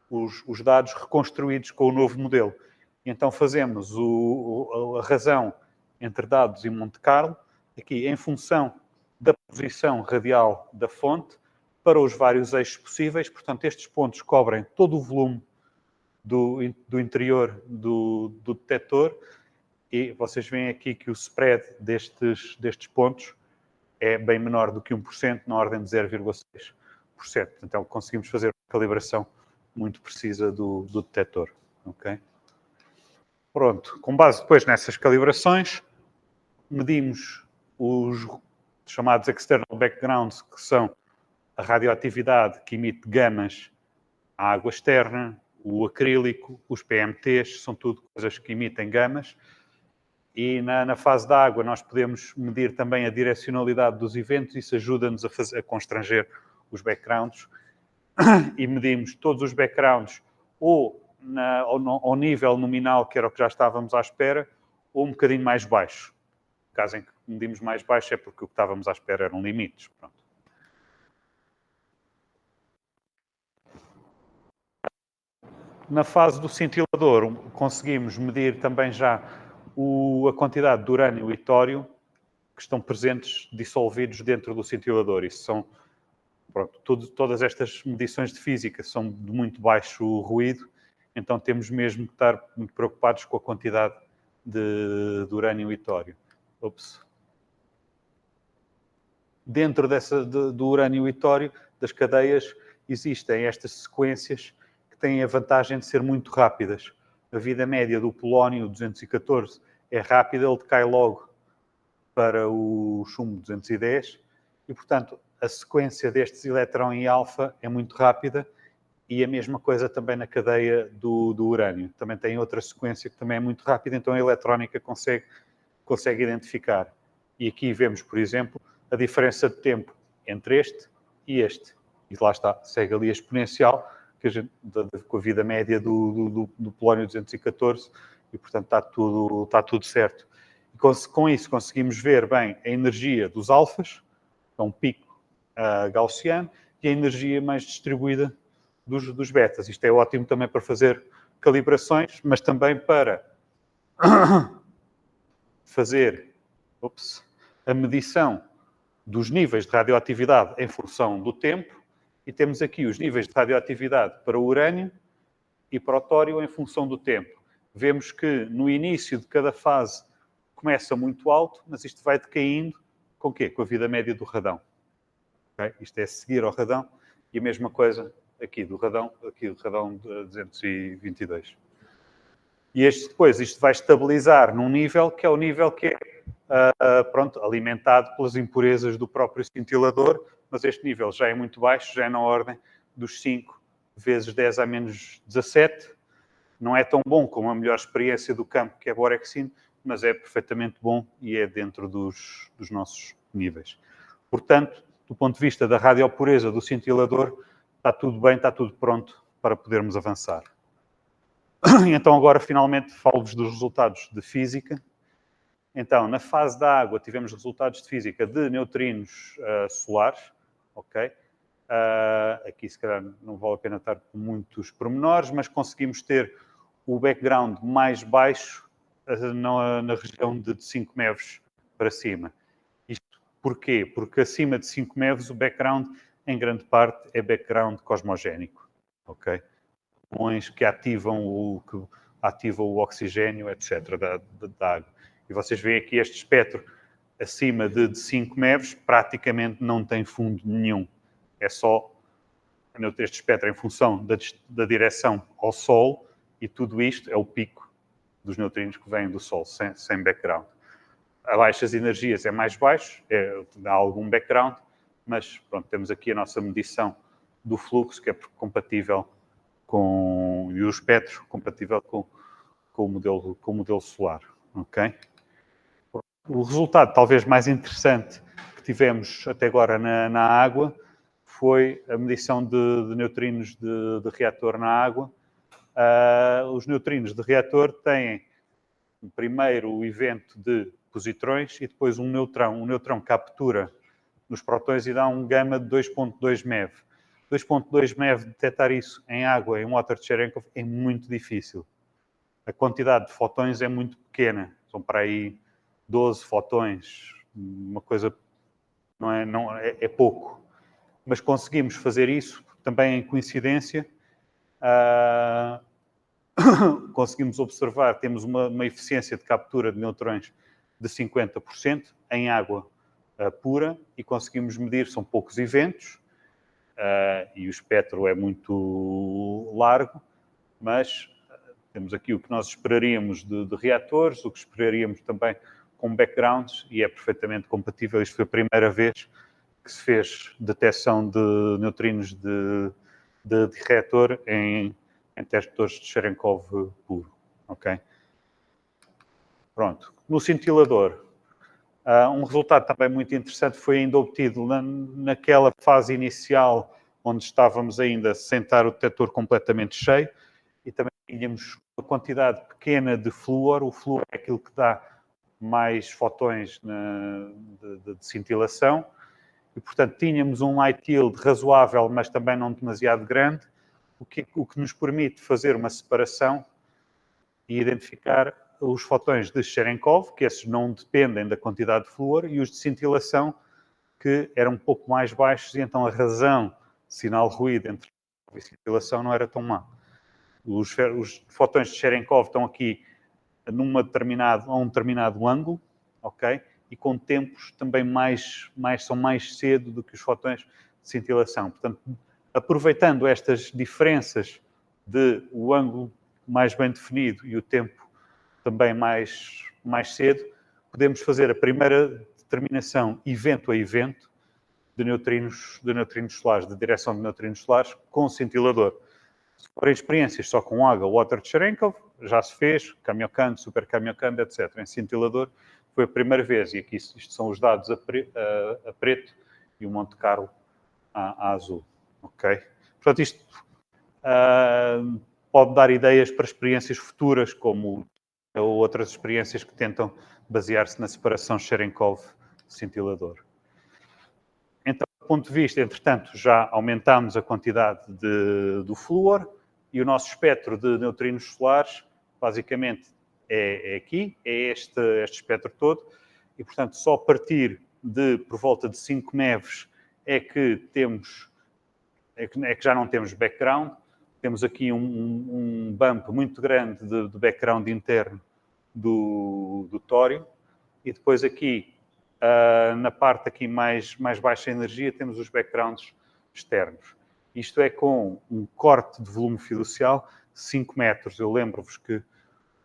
os dados reconstruídos com o novo modelo. E então fazemos a razão entre dados e Monte Carlo, aqui em função da posição radial da fonte, para os vários eixos possíveis. Portanto, estes pontos cobrem todo o volume do interior do detector, e vocês veem aqui que o spread destes pontos é bem menor do que 1%, na ordem de 0,6%. Então, conseguimos fazer uma calibração muito precisa do detector. Okay? Pronto. Com base depois nessas calibrações, medimos os chamados external backgrounds, que são a radioatividade que emite gamas à água externa, o acrílico, os PMTs, são tudo coisas que emitem gamas. E na fase da água nós podemos medir também a direcionalidade dos eventos, isso ajuda-nos a constranger os backgrounds. E medimos todos os backgrounds ou ao nível nominal, que era o que já estávamos à espera, ou um bocadinho mais baixo. No caso em que medimos mais baixo é porque o que estávamos à espera eram limites. Pronto. Na fase do cintilador, conseguimos medir também já a quantidade de urânio e tório que estão presentes, dissolvidos dentro do cintilador. Isso são, pronto, todas estas medições de física são de muito baixo ruído, então temos mesmo que estar muito preocupados com a quantidade de urânio e tório. Dentro do urânio e tório, das cadeias, existem estas sequências que têm a vantagem de ser muito rápidas. A vida média do polónio 214 é rápida, ele decai logo para o chumbo 210 e, portanto, a sequência destes elétron e alfa é muito rápida, e a mesma coisa também na cadeia do urânio. Também tem outra sequência que também é muito rápida, então a eletrónica consegue identificar. E aqui vemos, por exemplo, a diferença de tempo entre este e este. E lá está, segue ali a exponencial, que com a vida média do polónio 214, e portanto está tudo certo. E com isso conseguimos ver bem a energia dos alfas, é um pico gaussiano, e a energia mais distribuída dos betas. Isto é ótimo também para fazer calibrações, mas também para fazer a medição dos níveis de radioatividade em função do tempo, e temos aqui os níveis de radioatividade para o urânio e para o tório em função do tempo. Vemos que no início de cada fase começa muito alto, mas isto vai decaindo com o quê? Com a vida média do radão. Okay? Isto é seguir ao radão, e a mesma coisa aqui do radão 222. E isto vai estabilizar num nível que é o nível que é alimentado pelas impurezas do próprio cintilador, mas este nível já é muito baixo, já é na ordem dos 5 vezes 10 a menos 17. Não é tão bom como a melhor experiência do campo, que é a Borexine, mas é perfeitamente bom e é dentro dos nossos níveis. Portanto, do ponto de vista da radiopureza do cintilador, está tudo bem, está tudo pronto para podermos avançar. Então agora, finalmente, falo-vos dos resultados de física. Então, na fase da água, tivemos resultados de física de neutrinos solares. Ok? Aqui, se calhar, não vale a pena estar com muitos pormenores, mas conseguimos ter o background mais baixo na região de 5 MeVs para cima. Isto porquê? Porque acima de 5 MeVs o background, em grande parte, é background cosmogénico. Ok? Que ativam o oxigênio, etc., da água. E vocês veem aqui este espectro acima de 5 MeVs, praticamente não tem fundo nenhum. É só este espectro em função da direção ao Sol, e tudo isto é o pico dos neutrinos que vêm do Sol, sem background. A baixas energias é mais baixo, dá algum background, mas pronto, temos aqui a nossa medição do fluxo, que é compatível e o espectro compatível com o modelo solar. Okay? O resultado talvez mais interessante que tivemos até agora na água foi a medição de neutrinos de reator na água. Os neutrinos de reator têm primeiro o evento de positrões e depois um neutrão. Um neutrão captura nos prótons e dá um gama de 2.2 MeV. 2.2 MeV, detectar isso em água, em water de Cherenkov, é muito difícil. A quantidade de fotões é muito pequena. São para aí 12 fotões. Uma coisa é pouco. Mas conseguimos fazer isso também em coincidência. Conseguimos observar, temos uma eficiência de captura de neutrões de 50% em água pura, e conseguimos medir, são poucos eventos, e o espectro é muito largo, mas temos aqui o que nós esperaríamos de reatores, o que esperaríamos também com backgrounds, e é perfeitamente compatível. Isto foi a primeira vez que se fez detecção de neutrinos de reator em detectores de Cherenkov puro. Ok? Pronto. No cintilador, um resultado também muito interessante foi ainda obtido naquela fase inicial, onde estávamos ainda sem estar o detector completamente cheio, e também tínhamos uma quantidade pequena de flúor. O flúor é aquilo que dá mais fotões de cintilação, e, portanto, tínhamos um light yield razoável, mas também não demasiado grande, o que nos permite fazer uma separação e identificar os fotões de Cherenkov, que esses não dependem da quantidade de flúor, e os de cintilação, que eram um pouco mais baixos, e então a razão sinal-ruído entre e cintilação não era tão má. Os fotões de Cherenkov estão aqui a um determinado ângulo, ok? E com tempos também são mais cedo do que os fotões de cintilação. Portanto, aproveitando estas diferenças de o ângulo mais bem definido e o tempo também mais cedo, podemos fazer a primeira determinação evento a evento de neutrinos solares, de direção de neutrinos solares com cintilador. Se forem experiências só com água, water de Cherenkov, já se fez, Kamiokande, Super Kamiokande, etc. Em cintilador, foi a primeira vez, e aqui isto são os dados a preto e o Monte Carlo a azul. Ok? Portanto, isto pode dar ideias para experiências futuras, como ou outras experiências que tentam basear-se na separação Cherenkov-cintilador. Então, do ponto de vista, entretanto, já aumentámos a quantidade do flúor e o nosso espectro de neutrinos solares, basicamente, é aqui, é este espectro todo, e, portanto, só a partir de, por volta de 5 MeVs, é que já não temos background. Temos aqui um bump muito grande de background interno do tório, e depois aqui, na parte aqui mais baixa energia, temos os backgrounds externos. Isto é com um corte de volume fiducial 5 metros. Eu lembro-vos que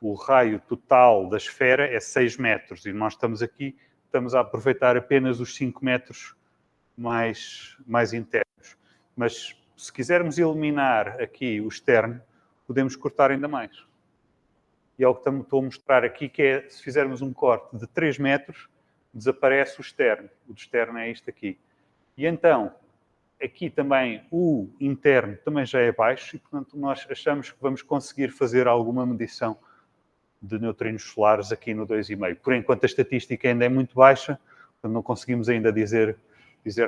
o raio total da esfera é 6 metros e nós estamos a aproveitar apenas os 5 metros mais internos. Mas se quisermos eliminar aqui o externo, podemos cortar ainda mais. E é o que estou a mostrar aqui, que é, se fizermos um corte de 3 metros, desaparece o externo. O do externo é isto aqui. E então, aqui também o interno também já é baixo e, portanto, nós achamos que vamos conseguir fazer alguma medição de neutrinos solares aqui no 2,5. Por enquanto, a estatística ainda é muito baixa, portanto, não conseguimos ainda dizer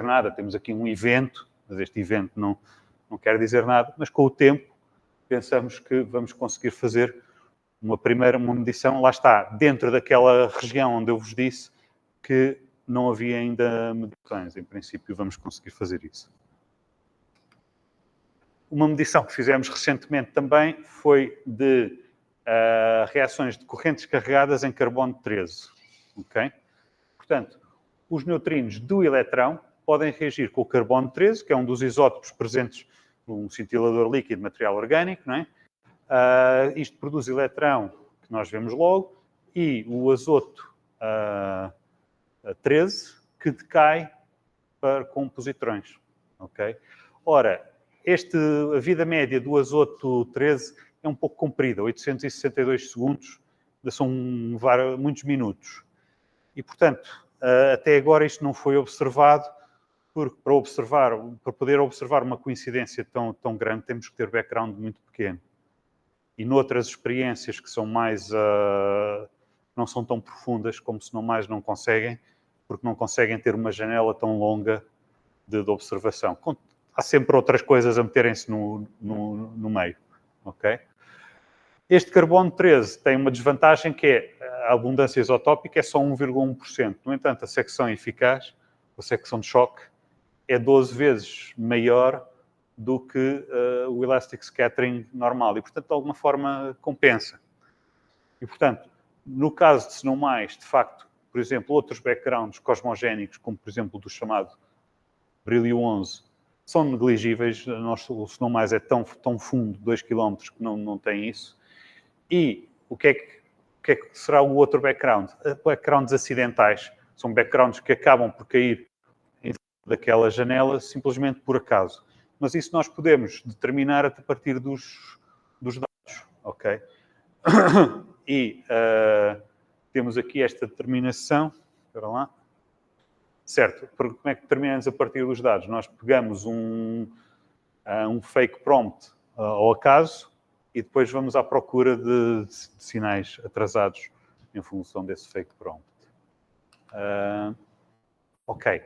nada. Temos aqui um evento, mas este evento não quer dizer nada, mas com o tempo pensamos que vamos conseguir fazer uma medição. Lá está, dentro daquela região onde eu vos disse que não havia ainda medições. Em princípio, vamos conseguir fazer isso. Uma medição que fizemos recentemente também foi de reações de correntes carregadas em carbono 13. Okay? Portanto, os neutrinos do eletrão podem reagir com o carbono 13, que é um dos isótopos presentes num cintilador líquido de material orgânico, não é? Isto produz eletrão, que nós vemos logo, e o azoto 13, que decai com positrões. Okay? Ora, a vida média do azoto 13 é um pouco comprida, 862 segundos, são muitos minutos. E, portanto, até agora isto não foi observado, porque para poder observar uma coincidência tão grande, temos que ter background muito pequeno. E noutras experiências que são não são tão profundas, como se não conseguem, porque não conseguem ter uma janela tão longa de observação. Há sempre outras coisas a meterem-se no meio. Okay? Este carbono 13 tem uma desvantagem, que é a abundância isotópica é só 1,1%. No entanto, a secção eficaz, a secção de choque, é 12 vezes maior do que o elastic scattering normal. E, portanto, de alguma forma, compensa. E, portanto, no caso de SNO+, de facto, por exemplo, outros backgrounds cosmogénicos, como, por exemplo, do chamado Brilho 11, são negligíveis. O SNO+ é tão fundo, 2 km, que não tem isso. E o que é que será o outro background? Backgrounds acidentais. São backgrounds que acabam por cair daquela janela simplesmente por acaso. Mas isso nós podemos determinar a partir dos dados. Ok? E temos aqui esta determinação. Espera lá. Certo. Como é que determinamos a partir dos dados? Nós pegamos um fake prompt ao acaso e depois vamos à procura de sinais atrasados em função desse fake prompt. Ok.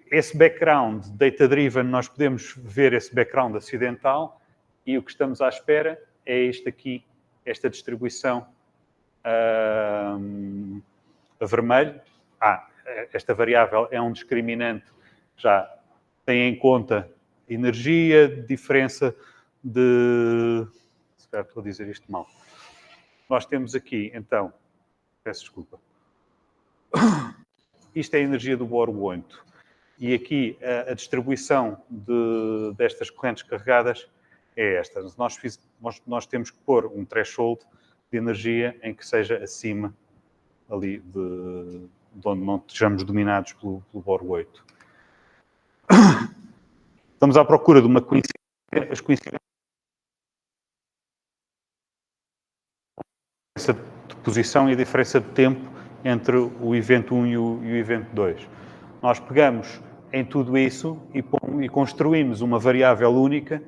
Esse background data-driven, nós podemos ver esse background acidental e o que estamos à espera é isto aqui, esta distribuição a vermelho. Esta variável é um discriminante que já tem em conta energia, diferença de... Espero que estou a dizer isto mal. Nós temos aqui, então, peço desculpa. Isto é a energia do Bohr 8. E aqui a distribuição destas correntes carregadas é esta. Nós temos que pôr um threshold de energia em que seja acima ali de onde não estejamos dominados pelo Bohr 8. Estamos à procura de uma coincidência. As coincidências posição e a diferença de tempo entre o evento 1 e o evento 2. Nós pegamos em tudo isso e construímos uma variável única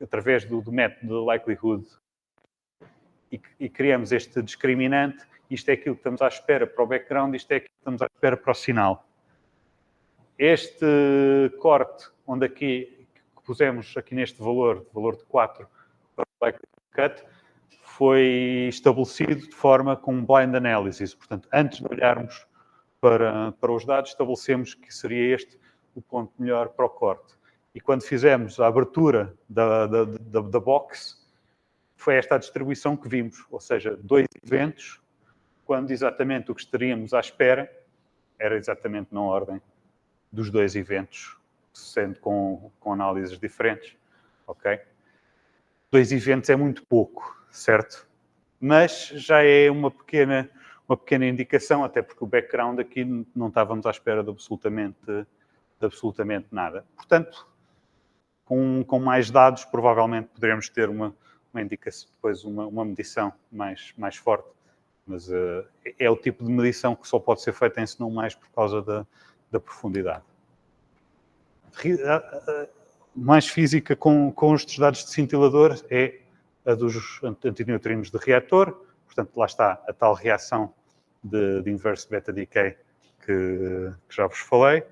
através do método de likelihood e criamos este discriminante. Isto é aquilo que estamos à espera para o background, isto é aquilo que estamos à espera para o sinal. Este corte, onde aqui que pusemos aqui neste valor de 4 para o likelihood cut, foi estabelecido de forma com um blind analysis. Portanto, antes de olharmos para os dados, estabelecemos que seria este o ponto melhor para o corte. E quando fizemos a abertura da box, foi esta a distribuição que vimos. Ou seja, 2 eventos, quando exatamente o que estaríamos à espera era exatamente na ordem dos 2 eventos, sendo com análises diferentes. Ok? 2 eventos é muito pouco, certo? Mas já é uma pequena indicação, até porque o background aqui não estávamos à espera de absolutamente nada. Portanto, com mais dados, provavelmente poderemos ter uma indicação, depois uma medição mais forte. Mas é o tipo de medição que só pode ser feita em Snow mais por causa da profundidade. Mais física com estes dados de cintilador é a dos antineutrinos de reator. Portanto, lá está a tal reação de inverse beta decay que já vos falei.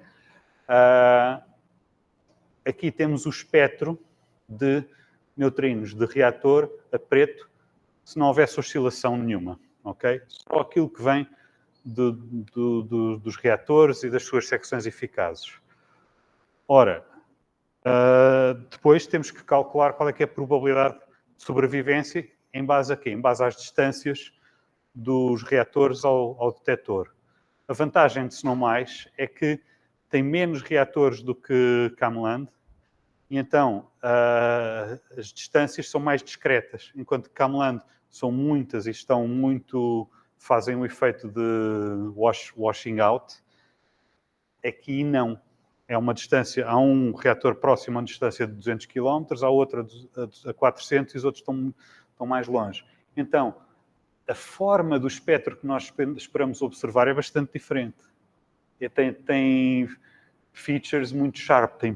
Aqui temos o espectro de neutrinos de reator a preto, se não houvesse oscilação nenhuma. Okay? Só aquilo que vem dos reatores e das suas secções eficazes. Ora, depois temos que calcular qual é que é a probabilidade de sobrevivência em base a quê? Em base às distâncias dos reatores ao detector. A vantagem de Snow mais é que tem menos reatores do que Camelland e então as distâncias são mais discretas, enquanto que Camelland são muitas e fazem um efeito de washing out. Aqui não. É uma distância, há um reator próximo a uma distância de 200 km, há outro a 400 e os outros estão mais longe. Então, a forma do espectro que nós esperamos observar é bastante diferente. Tem features muito sharp, tem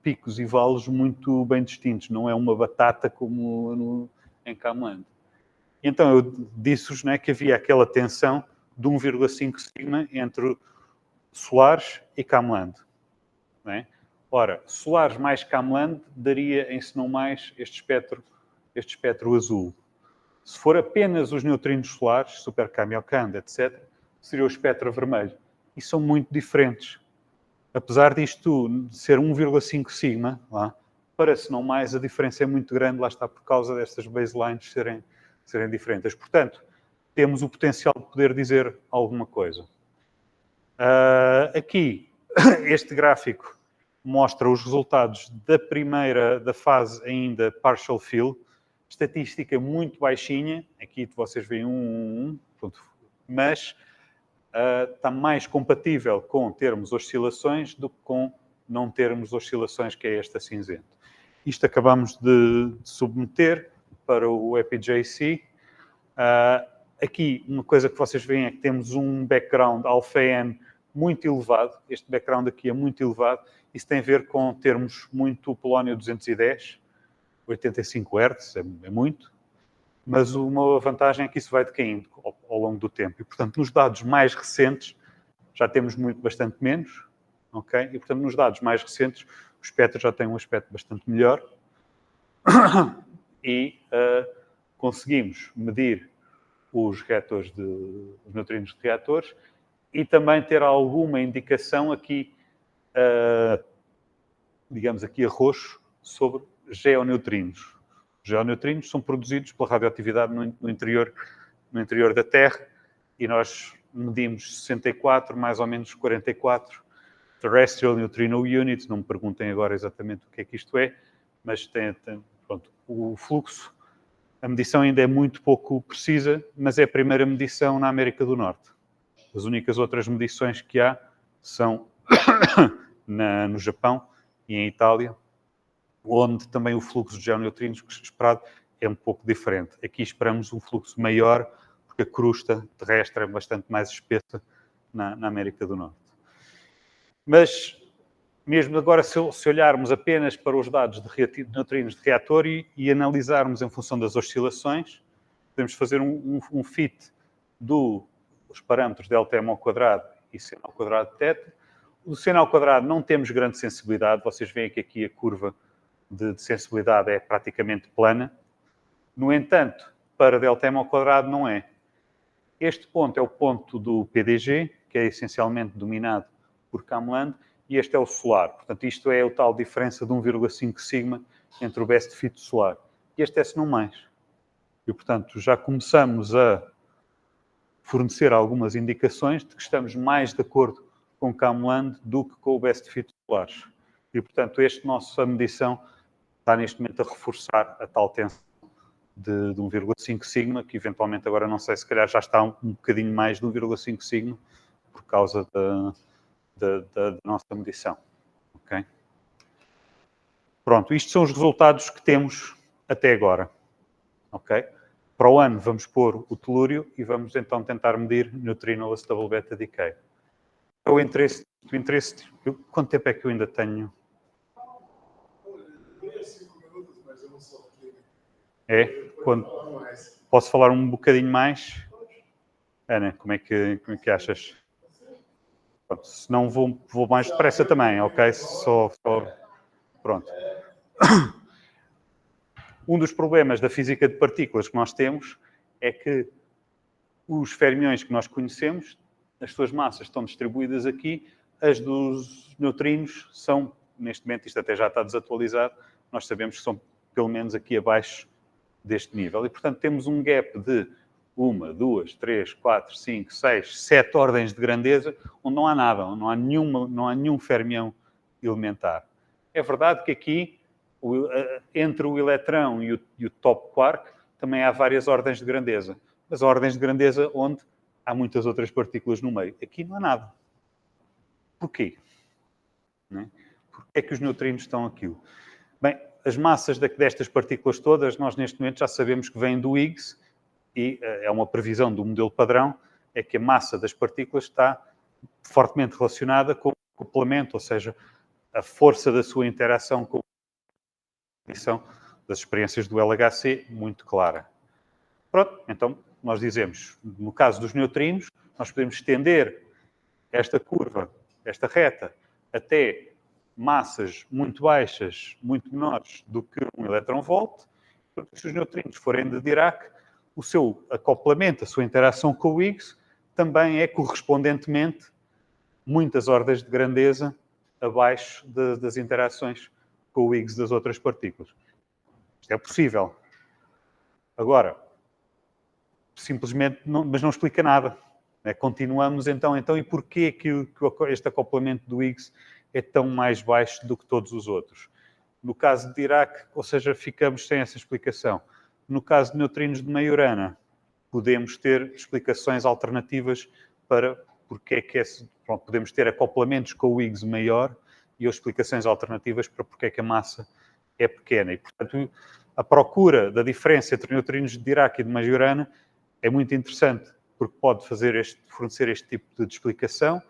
picos e vales muito bem distintos. Não é uma batata como em Camelland. Então, eu disse-vos, né, que havia aquela tensão de 1,5 sigma entre Solaris e Camelland. É? Ora, Solaris mais Camelland daria em Snow mais este espectro azul. Se for apenas os neutrinos solares, Super Kamiokande, etc., seria o espectro vermelho. E são muito diferentes. Apesar disto ser 1,5 sigma, para Snow mais a diferença é muito grande, lá está por causa destas baselines serem diferentes. Portanto, temos o potencial de poder dizer alguma coisa. Aqui, este gráfico mostra os resultados da fase ainda partial fill, estatística muito baixinha, aqui vocês veem mas está mais compatível com termos oscilações do que com não termos oscilações, que é esta cinzento. Isto acabamos de submeter para o EPJC. Aqui, uma coisa que vocês veem é que temos um background alpha-N muito elevado. Este background aqui é muito elevado. Isso tem a ver com termos muito polónio 210, 85 Hz, é muito. Mas uma vantagem é que isso vai decaindo ao longo do tempo. E, portanto, nos dados mais recentes, já temos bastante menos. Okay? E, portanto, nos dados mais recentes, o espectro já tem um aspecto bastante melhor. E conseguimos medir os reatores os neutrinos de reatores e também ter alguma indicação aqui, digamos aqui a roxo, sobre geoneutrinos. Os geoneutrinos são produzidos pela radioatividade no interior da Terra e nós medimos 64, mais ou menos 44 Terrestrial Neutrino Units. Não me perguntem agora exatamente o que é que isto é, mas pronto, o fluxo, a medição ainda é muito pouco precisa, mas é a primeira medição na América do Norte. As únicas outras medições que há são no Japão e em Itália, onde também o fluxo de geoneutrinos esperado é um pouco diferente. Aqui esperamos um fluxo maior, porque a crosta terrestre é bastante mais espessa na América do Norte. Mas, mesmo agora, se olharmos apenas para os dados de neutrinos de reator e analisarmos em função das oscilações, podemos fazer um fit dos parâmetros delta-m ao quadrado e seno ao quadrado de θ. O seno ao quadrado não temos grande sensibilidade. Vocês veem que aqui a curva de sensibilidade é praticamente plana. No entanto, para delta-m ao quadrado não é. Este ponto é o ponto do PDG, que é essencialmente dominado por Kamland, e este é o solar. Portanto, isto é a tal diferença de 1,5 sigma entre o best fit solar. E este é se não mais. E, portanto, já começamos a fornecer algumas indicações de que estamos mais de acordo com Kamland do que com o best fit solares. E, portanto, nossa medição está neste momento a reforçar a tal tensão de 1,5 sigma, que eventualmente agora não sei, se calhar já está um bocadinho mais de 1,5 sigma por causa da nossa medição. Okay? Pronto, isto são os resultados que temos até agora. Okay? Para o ano vamos pôr o telúrio e vamos então tentar medir neutrino double beta decay. O interesse, quanto tempo é que eu ainda tenho? É? Posso falar um bocadinho mais? Ana, como é que achas? Pronto, se não vou mais depressa também, ok? Pronto. Um dos problemas da física de partículas que nós temos é que os fermiões que nós conhecemos, as suas massas estão distribuídas aqui, as dos neutrinos são, neste momento, isto até já está desatualizado, nós sabemos que são pelo menos aqui abaixo deste nível. E, portanto, temos um gap de 1, 2, 3, 4, 5, 6, 7 ordens de grandeza, onde não há nada, onde não há nenhum fermião elementar. É verdade que aqui, entre o eletrão e o top quark, também há várias ordens de grandeza. Mas ordens de grandeza onde há muitas outras partículas no meio. Aqui não há nada. Porquê? Porquê é que os neutrinos estão aqui? Bem, as massas destas partículas todas, nós neste momento já sabemos que vêm do Higgs, e é uma previsão do modelo padrão, é que a massa das partículas está fortemente relacionada com o acoplamento, ou seja, a força da sua interação com a condição das experiências do LHC, muito clara. Pronto, então nós dizemos, no caso dos neutrinos, nós podemos estender esta curva, esta reta, até massas muito baixas, muito menores do que um elétron-volt, porque se os neutrinos forem de Dirac, o seu acoplamento, a sua interação com o Higgs, também é correspondentemente muitas ordens de grandeza abaixo das interações com o Higgs das outras partículas. Isto é possível. Agora, simplesmente, mas não explica nada. Continuamos então, e porquê que este acoplamento do Higgs é tão mais baixo do que todos os outros? No caso de Dirac, ou seja, ficamos sem essa explicação. No caso de neutrinos de Majorana, podemos ter explicações alternativas para porque é que podemos ter acoplamentos com o Higgs maior e explicações alternativas para porque é que a massa é pequena. E, portanto, a procura da diferença entre neutrinos de Dirac e de Majorana é muito interessante, porque pode fornecer este tipo de explicação.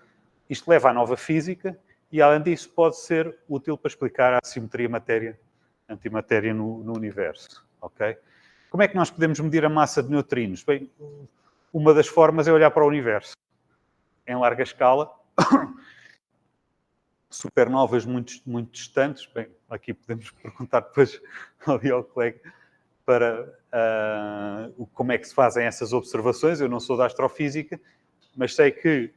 Isto leva à nova física e, além disso, pode ser útil para explicar a assimetria matéria-antimatéria no universo. Okay? Como é que nós podemos medir a massa de neutrinos? Bem, uma das formas é olhar para o universo. Em larga escala, supernovas muito, muito distantes. Bem, aqui podemos perguntar depois ali ao colega para como é que se fazem essas observações. Eu não sou da astrofísica, mas sei que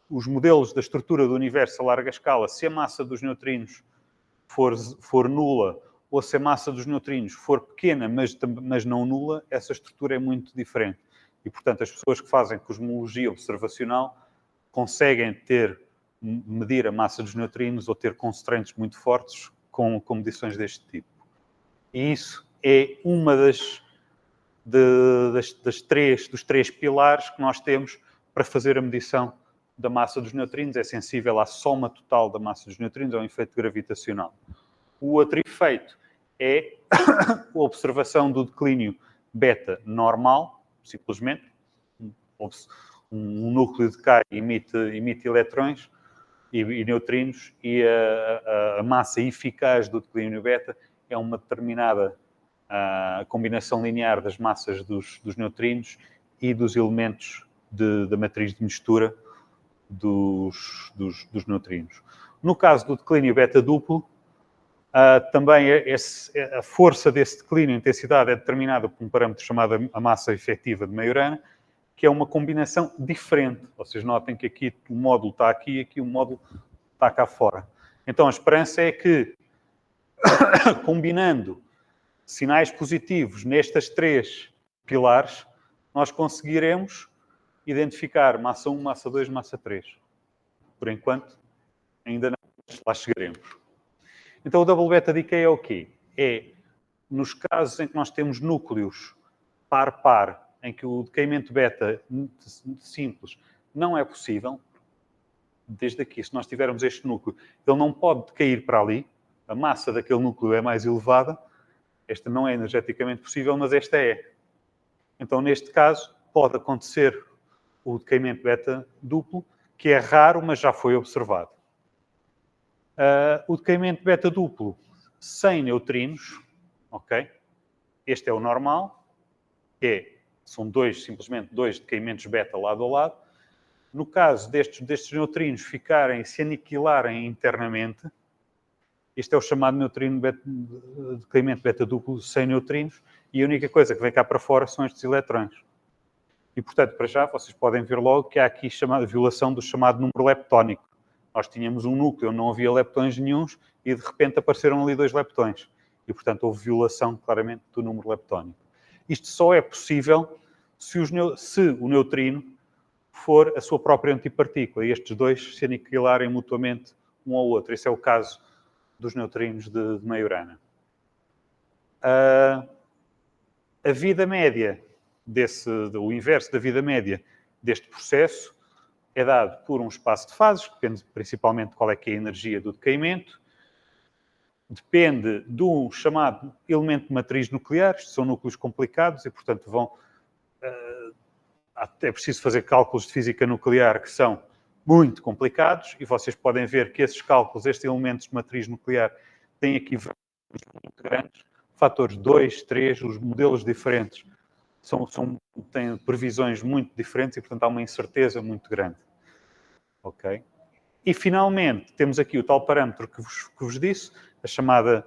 os modelos da estrutura do universo a larga escala, se a massa dos neutrinos for nula, ou se a massa dos neutrinos for pequena, mas não nula, essa estrutura é muito diferente. E, portanto, as pessoas que fazem cosmologia observacional conseguem medir a massa dos neutrinos ou ter constraints muito fortes com medições deste tipo. E isso é uma dos três pilares que nós temos para fazer a medição da massa dos neutrinos. É sensível à soma total da massa dos neutrinos, é um efeito gravitacional. O outro efeito é a observação do declínio beta normal, simplesmente. Um núcleo decai e emite eletrões e neutrinos, e a massa eficaz do declínio beta é uma determinada combinação linear das massas dos neutrinos e dos elementos da matriz de mistura dos neutrinos. No caso do declínio beta duplo, também a força desse declínio, a intensidade, é determinada por um parâmetro chamado a massa efetiva de Majorana, que é uma combinação diferente. Vocês notem que aqui o módulo está aqui e aqui o módulo está cá fora. Então a esperança é que, combinando sinais positivos nestas 3 pilares, nós conseguiremos identificar massa 1, massa 2, massa 3. Por enquanto, ainda não, lá chegaremos. Então o double beta decay é o quê? É nos casos em que nós temos núcleos par-par, em que o decaimento beta simples não é possível, desde aqui, se nós tivermos este núcleo, ele não pode decair para ali, a massa daquele núcleo é mais elevada, esta não é energeticamente possível, mas esta é. Então, neste caso, pode acontecer o decaimento beta duplo, que é raro, mas já foi observado. O decaimento beta duplo sem neutrinos, ok? Este é o normal, são simplesmente dois decaimentos beta lado a lado. No caso destes neutrinos se aniquilarem internamente, este é o chamado decaimento beta duplo sem neutrinos, e a única coisa que vem cá para fora são estes eletrões. E, portanto, para já, vocês podem ver logo que há aqui violação do chamado número leptónico. Nós tínhamos um núcleo, não havia leptões nenhuns, e de repente apareceram ali 2 leptões. E, portanto, houve violação, claramente, do número leptónico. Isto só é possível se o neutrino for a sua própria antipartícula, e estes dois se aniquilarem mutuamente um ao outro. Esse é o caso dos neutrinos de Majorana. A vida média o inverso da vida média deste processo é dado por um espaço de fases, que depende principalmente de qual é que é a energia do decaimento, depende do chamado elemento de matriz nuclear, isto são núcleos complicados e, portanto, é preciso fazer cálculos de física nuclear que são muito complicados, e vocês podem ver que esses cálculos, estes elementos de matriz nuclear, têm aqui valores muito grandes, fatores 2, 3, os modelos diferentes têm previsões muito diferentes e, portanto, há uma incerteza muito grande. Ok? E, finalmente, temos aqui o tal parâmetro que vos disse, a chamada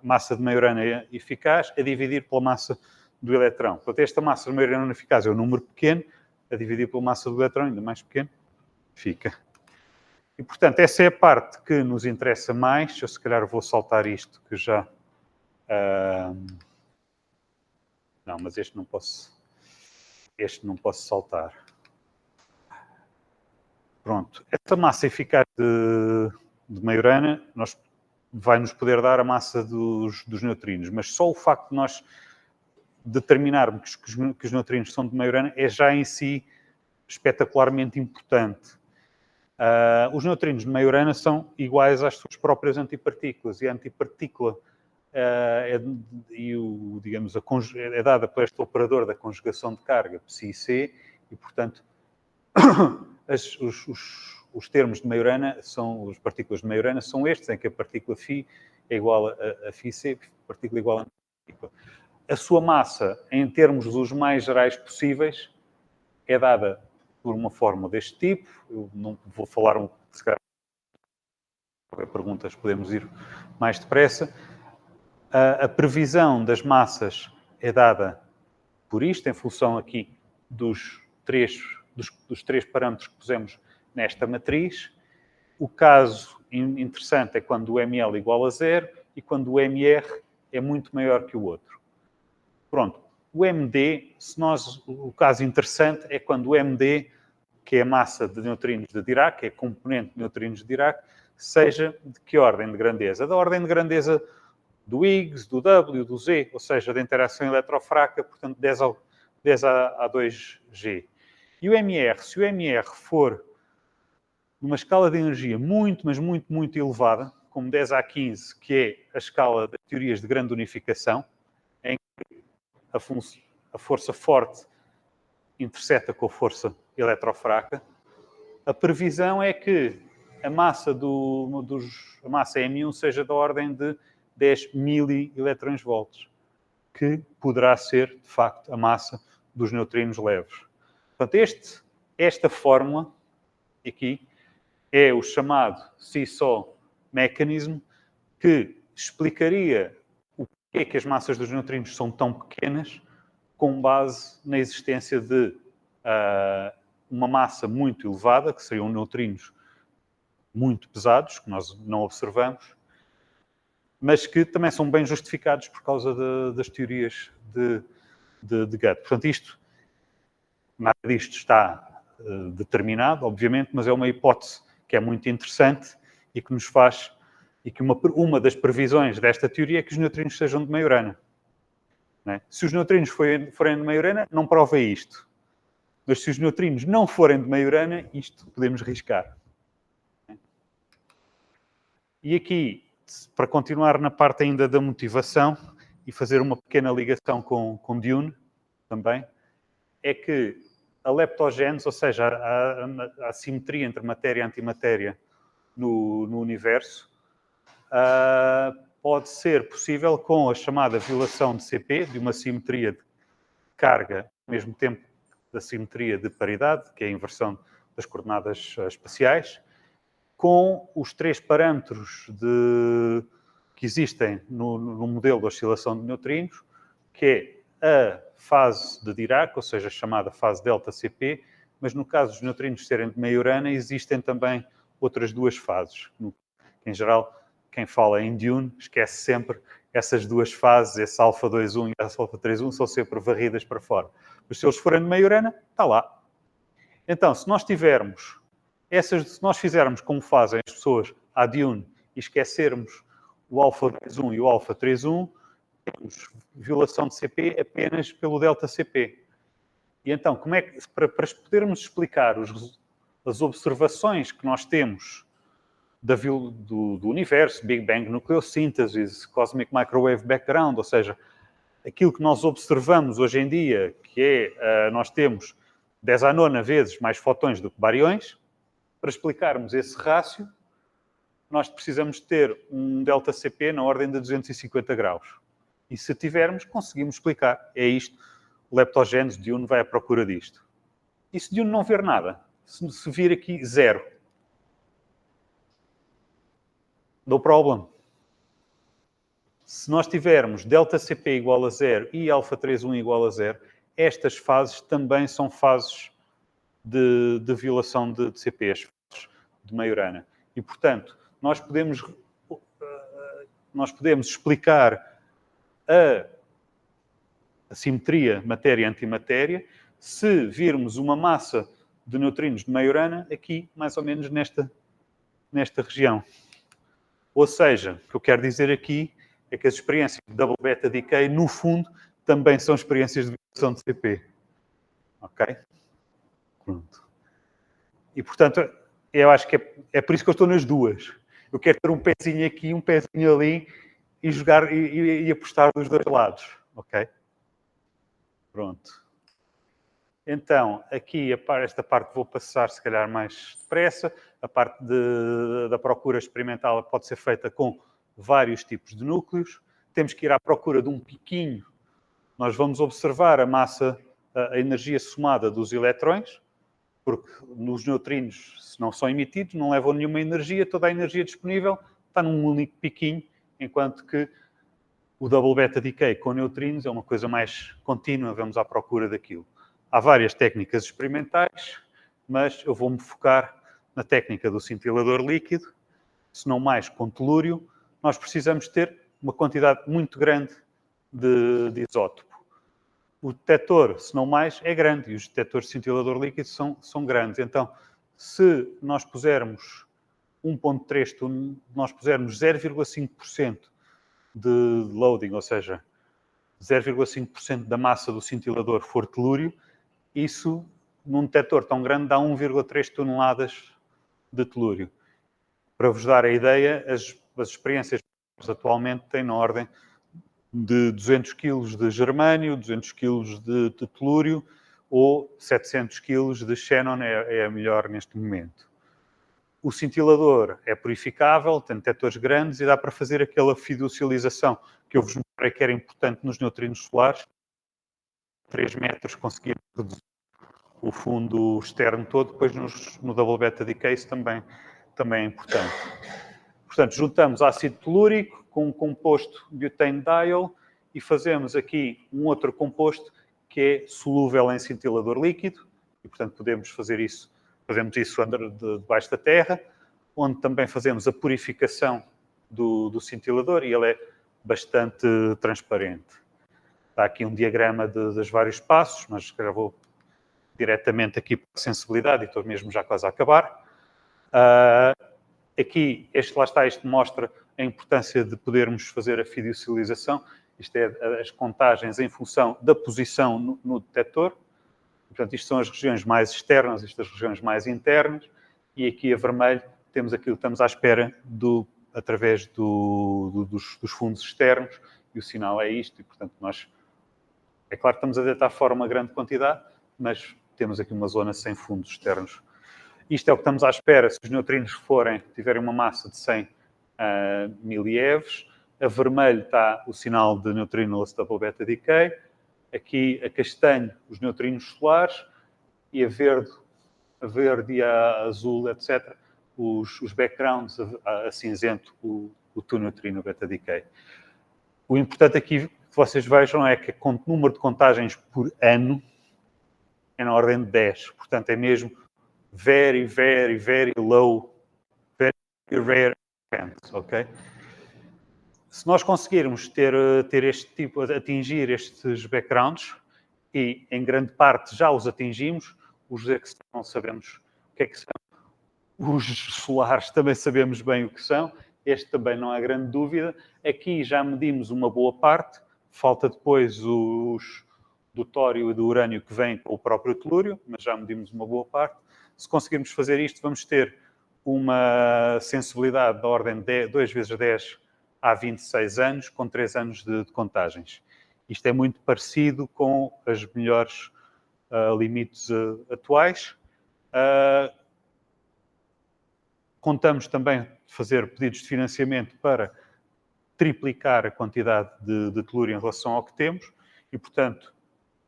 massa de Majorana eficaz, a dividir pela massa do eletrão. Portanto, esta massa de Majorana eficaz é um número pequeno, a dividir pela massa do eletrão, ainda mais pequeno, fica. E, portanto, essa é a parte que nos interessa mais. Eu, se calhar, vou saltar isto, que já... Não, mas este não posso saltar. Pronto. Esta massa eficaz de Majorana vai-nos poder dar a massa dos neutrinos, mas só o facto de nós determinarmos que os neutrinos são de Majorana é já em si espetacularmente importante. Os neutrinos de Majorana são iguais às suas próprias antipartículas, e a antipartícula é dada por este operador da conjugação de carga, psi-c, e, portanto, os termos de Majorana as partículas de Majorana são estes, em que a partícula φ é igual a φc, partícula igual a partícula. A sua massa, em termos dos mais gerais possíveis, é dada por uma fórmula deste tipo. Eu não vou falar, se calhar, perguntas, podemos ir mais depressa. A previsão das massas é dada por isto, em função aqui dos três parâmetros que pusemos nesta matriz. O caso interessante é quando o ml igual a 0 e quando o mr é muito maior que o outro. Pronto. O MD, o caso interessante é quando o MD, que é a massa de neutrinos de Dirac, que é a componente de neutrinos de Dirac, seja de que ordem de grandeza? Da ordem de grandeza do Higgs, do W, do Z, ou seja, da interação eletrofraca, portanto, 10 a 2G. E o MR, se o MR for numa escala de energia muito, mas muito, muito elevada, como 10 a 15, que é a escala das teorias de grande unificação, em que a força forte interseta com a força eletrofraca, a previsão é que a massa, a massa M1 seja da ordem de 10 milielectrons-volts, que poderá ser, de facto, a massa dos neutrinos leves. Portanto, esta fórmula aqui é o chamado Seesaw Mechanism, que explicaria o porquê que as massas dos neutrinos são tão pequenas, com base na existência de uma massa muito elevada, que seriam neutrinos muito pesados, que nós não observamos, mas que também são bem justificados por causa das teorias de Guth. Portanto, nada disto está determinado, obviamente, mas é uma hipótese que é muito interessante e que nos faz, e que uma das previsões desta teoria é que os neutrinos sejam de Majorana. Não é? Se os neutrinos forem de Majorana, não prova isto. Mas se os neutrinos não forem de Majorana, isto podemos riscar. E aqui, para continuar na parte ainda da motivação e fazer uma pequena ligação com Dune também, é que a leptogênese, ou seja, a assimetria entre matéria e antimatéria no universo, pode ser possível com a chamada violação de CP, de uma simetria de carga, ao mesmo tempo da simetria de paridade, que é a inversão das coordenadas espaciais, com os 3 parâmetros que existem no modelo de oscilação de neutrinos, que é a fase de Dirac, ou seja, a chamada fase delta-CP, mas no caso dos neutrinos serem de Majorana, existem também outras 2 fases. Em geral, quem fala em Dune esquece sempre essas 2 fases, esse alfa 2,1 e esse alfa 3,1 são sempre varridas para fora. Mas se eles forem de Majorana, está lá. Então, se nós fizermos como fazem as pessoas à Dune e esquecermos o alfa 2,1 e o alfa 3,1, temos violação de CP apenas pelo delta CP. E então, como é que, para podermos explicar as observações que nós temos do universo, Big Bang Nucleosynthesis, Cosmic Microwave Background, ou seja, aquilo que nós observamos hoje em dia, que é, nós temos 10 à nona vezes mais fotões do que bariões, para explicarmos esse rácio, nós precisamos ter um delta-CP na ordem de 250 graus. E se tivermos, conseguimos explicar. É isto. O leptogênese de Dune vai à procura disto. E se Dune não ver nada? Se vir aqui 0? No problem. Se nós tivermos delta-CP igual a 0 e alfa 3,1 igual a 0, estas fases também são fases de violação de CP, as fases de Majorana. E, portanto, nós podemos explicar a simetria matéria-antimatéria se virmos uma massa de neutrinos de Majorana aqui, mais ou menos nesta região. Ou seja, o que eu quero dizer aqui é que as experiências de double beta decay, no fundo, também são experiências de violação de CP. Ok? Pronto. E, portanto, eu acho que é por isso que eu estou nas duas. Eu quero ter um pezinho aqui, um pezinho ali e jogar e apostar dos 2 lados. Ok? Pronto. Então, aqui esta parte vou passar, se calhar, mais depressa. A parte da procura experimental pode ser feita com vários tipos de núcleos. Temos que ir à procura de um piquinho. Nós vamos observar a massa, a energia somada dos eletrões, porque nos neutrinos, se não são emitidos, não levam nenhuma energia, toda a energia disponível está num único piquinho, enquanto que o double beta decay com neutrinos é uma coisa mais contínua, vamos à procura daquilo. Há várias técnicas experimentais, mas eu vou-me focar na técnica do cintilador líquido, se não mais com telúrio. Nós precisamos ter uma quantidade muito grande de isótopo. O detector, se não mais, é grande e os detectores de cintilador líquido são grandes. Então, se nós pusermos 1,3 toneladas, nós pusermos 0,5% de loading, ou seja, 0,5% da massa do cintilador for telúrio, isso, num detector tão grande, dá 1,3 toneladas de telúrio. Para vos dar a ideia, as experiências que atualmente têm na ordem de 200 kg de germânio, 200 kg de telúrio, ou 700 kg de xenon é a melhor neste momento. O cintilador é purificável, tem detectores grandes e dá para fazer aquela fiducialização que eu vos mostrei que era importante nos neutrinos solares. 3 metros conseguir reduzir o fundo externo todo, depois no double beta decay também é importante. Portanto, juntamos ácido telúrico com um composto butadiol e fazemos aqui um outro composto que é solúvel em cintilador líquido e, portanto, podemos fazer isso, fazemos isso debaixo da terra, onde também fazemos a purificação do cintilador e ele é bastante transparente. Está aqui um diagrama dos vários passos, mas já vou diretamente aqui para a sensibilidade e estou mesmo já quase a acabar. Aqui, este mostra a importância de podermos fazer a fiducialização. Isto é as contagens em função da posição no detector. Portanto, isto são as regiões mais externas, estas regiões mais internas. E aqui a vermelho temos aquilo que estamos à espera através dos fundos externos. E o sinal é isto. E, portanto, é claro que estamos a deitar fora uma grande quantidade, mas temos aqui uma zona sem fundos externos. Isto é o que estamos à espera se os neutrinos tiverem uma massa de 100 milieves. A vermelho está o sinal de neutrinoless double beta decay. Aqui a castanho, os neutrinos solares. E a verde e a azul, etc., os backgrounds, a cinzento, o 2 neutrino beta decay. O importante aqui que vocês vejam é que o número de contagens por ano é na ordem de 10. Portanto, é mesmo very, very, very low, very rare events, ok? Se nós conseguirmos ter este tipo, atingir estes backgrounds, e em grande parte já os atingimos, os é que não sabemos o que é que são. Os solares também sabemos bem o que são, este também não há grande dúvida. Aqui já medimos uma boa parte, falta depois do tório e do urânio que vem com o próprio telúrio, mas já medimos uma boa parte. Se conseguirmos fazer isto, vamos ter uma sensibilidade da ordem de 2 vezes 10 há 26 anos, com 3 anos de contagens. Isto é muito parecido com as melhores limites atuais. Contamos também fazer pedidos de financiamento para triplicar a quantidade de telúrio em relação ao que temos e, portanto,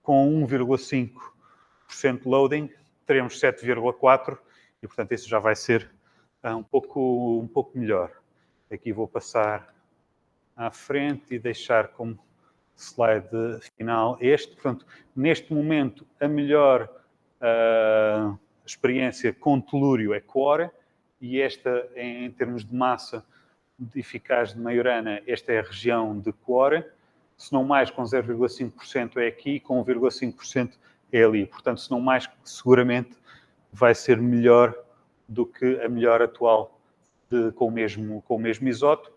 com 1,5% loading, teremos 7,4% e, portanto, isso já vai ser um pouco melhor. Aqui vou passar à frente e deixar como slide final este. Portanto, neste momento, a melhor experiência com telúrio é Quora e esta, em termos de massa eficaz de Majorana, esta é a região de Quora. Se não mais, com 0,5% é aqui, com 1,5% é ali. Portanto, se não mais, seguramente vai ser melhor do que a melhor atual com o mesmo isótopo.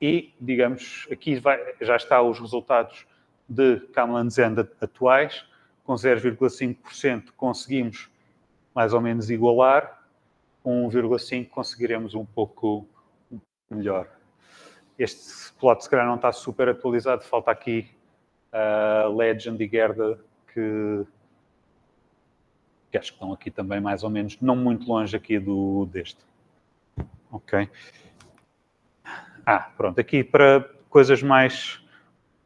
E, digamos, aqui já está os resultados de Kamlands-End atuais. Com 0,5% conseguimos mais ou menos igualar. Com 1,5% conseguiremos um pouco melhor. Este plot, se calhar, não está super atualizado. Falta aqui Legend e Gerda, que acho que estão aqui também mais ou menos, não muito longe aqui deste. Ok. Pronto, aqui para coisas mais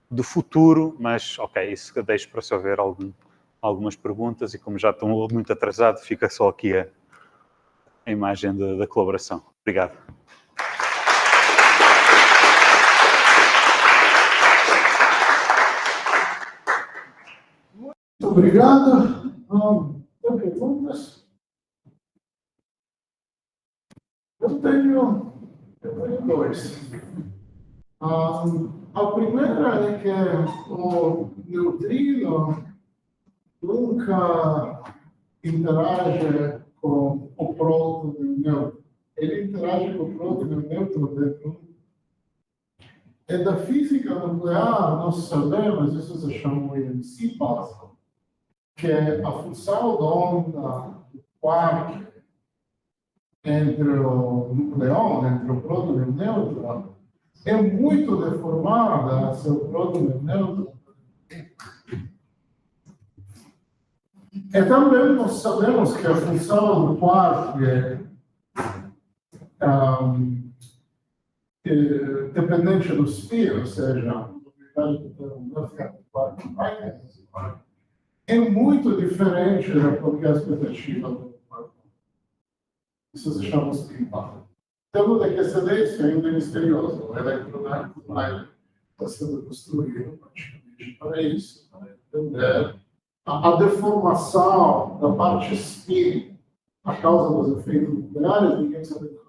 do futuro, mas ok, isso deixo para se houver algumas perguntas e como já estão muito atrasado, fica só aqui a imagem da colaboração. Obrigado. Muito obrigado. Tem perguntas? Eu tenho dois. A primeira é que o neutrino nunca interage com o próton e o nêutron. Ele interage com o próton e o nêutron dentro. E da física nuclear, nós sabemos, isso se chama EMC básico, que a função da onda do quark entre o nucleon, entre o próton e o nêutron, é muito deformada se o próton e o nêutron também nós sabemos que a função do quark é dependente do spin, ou seja, a probabilidade de ter um buffet do quark é muito diferente da qualquer expectativa do quark. Isso se chama spin buffer. Temos de que excelência ainda é misteriosa. O eletroneto está sendo construído praticamente para isso, para entender a deformação da parte spin a causa dos efeitos nucleares, ninguém sabe nada.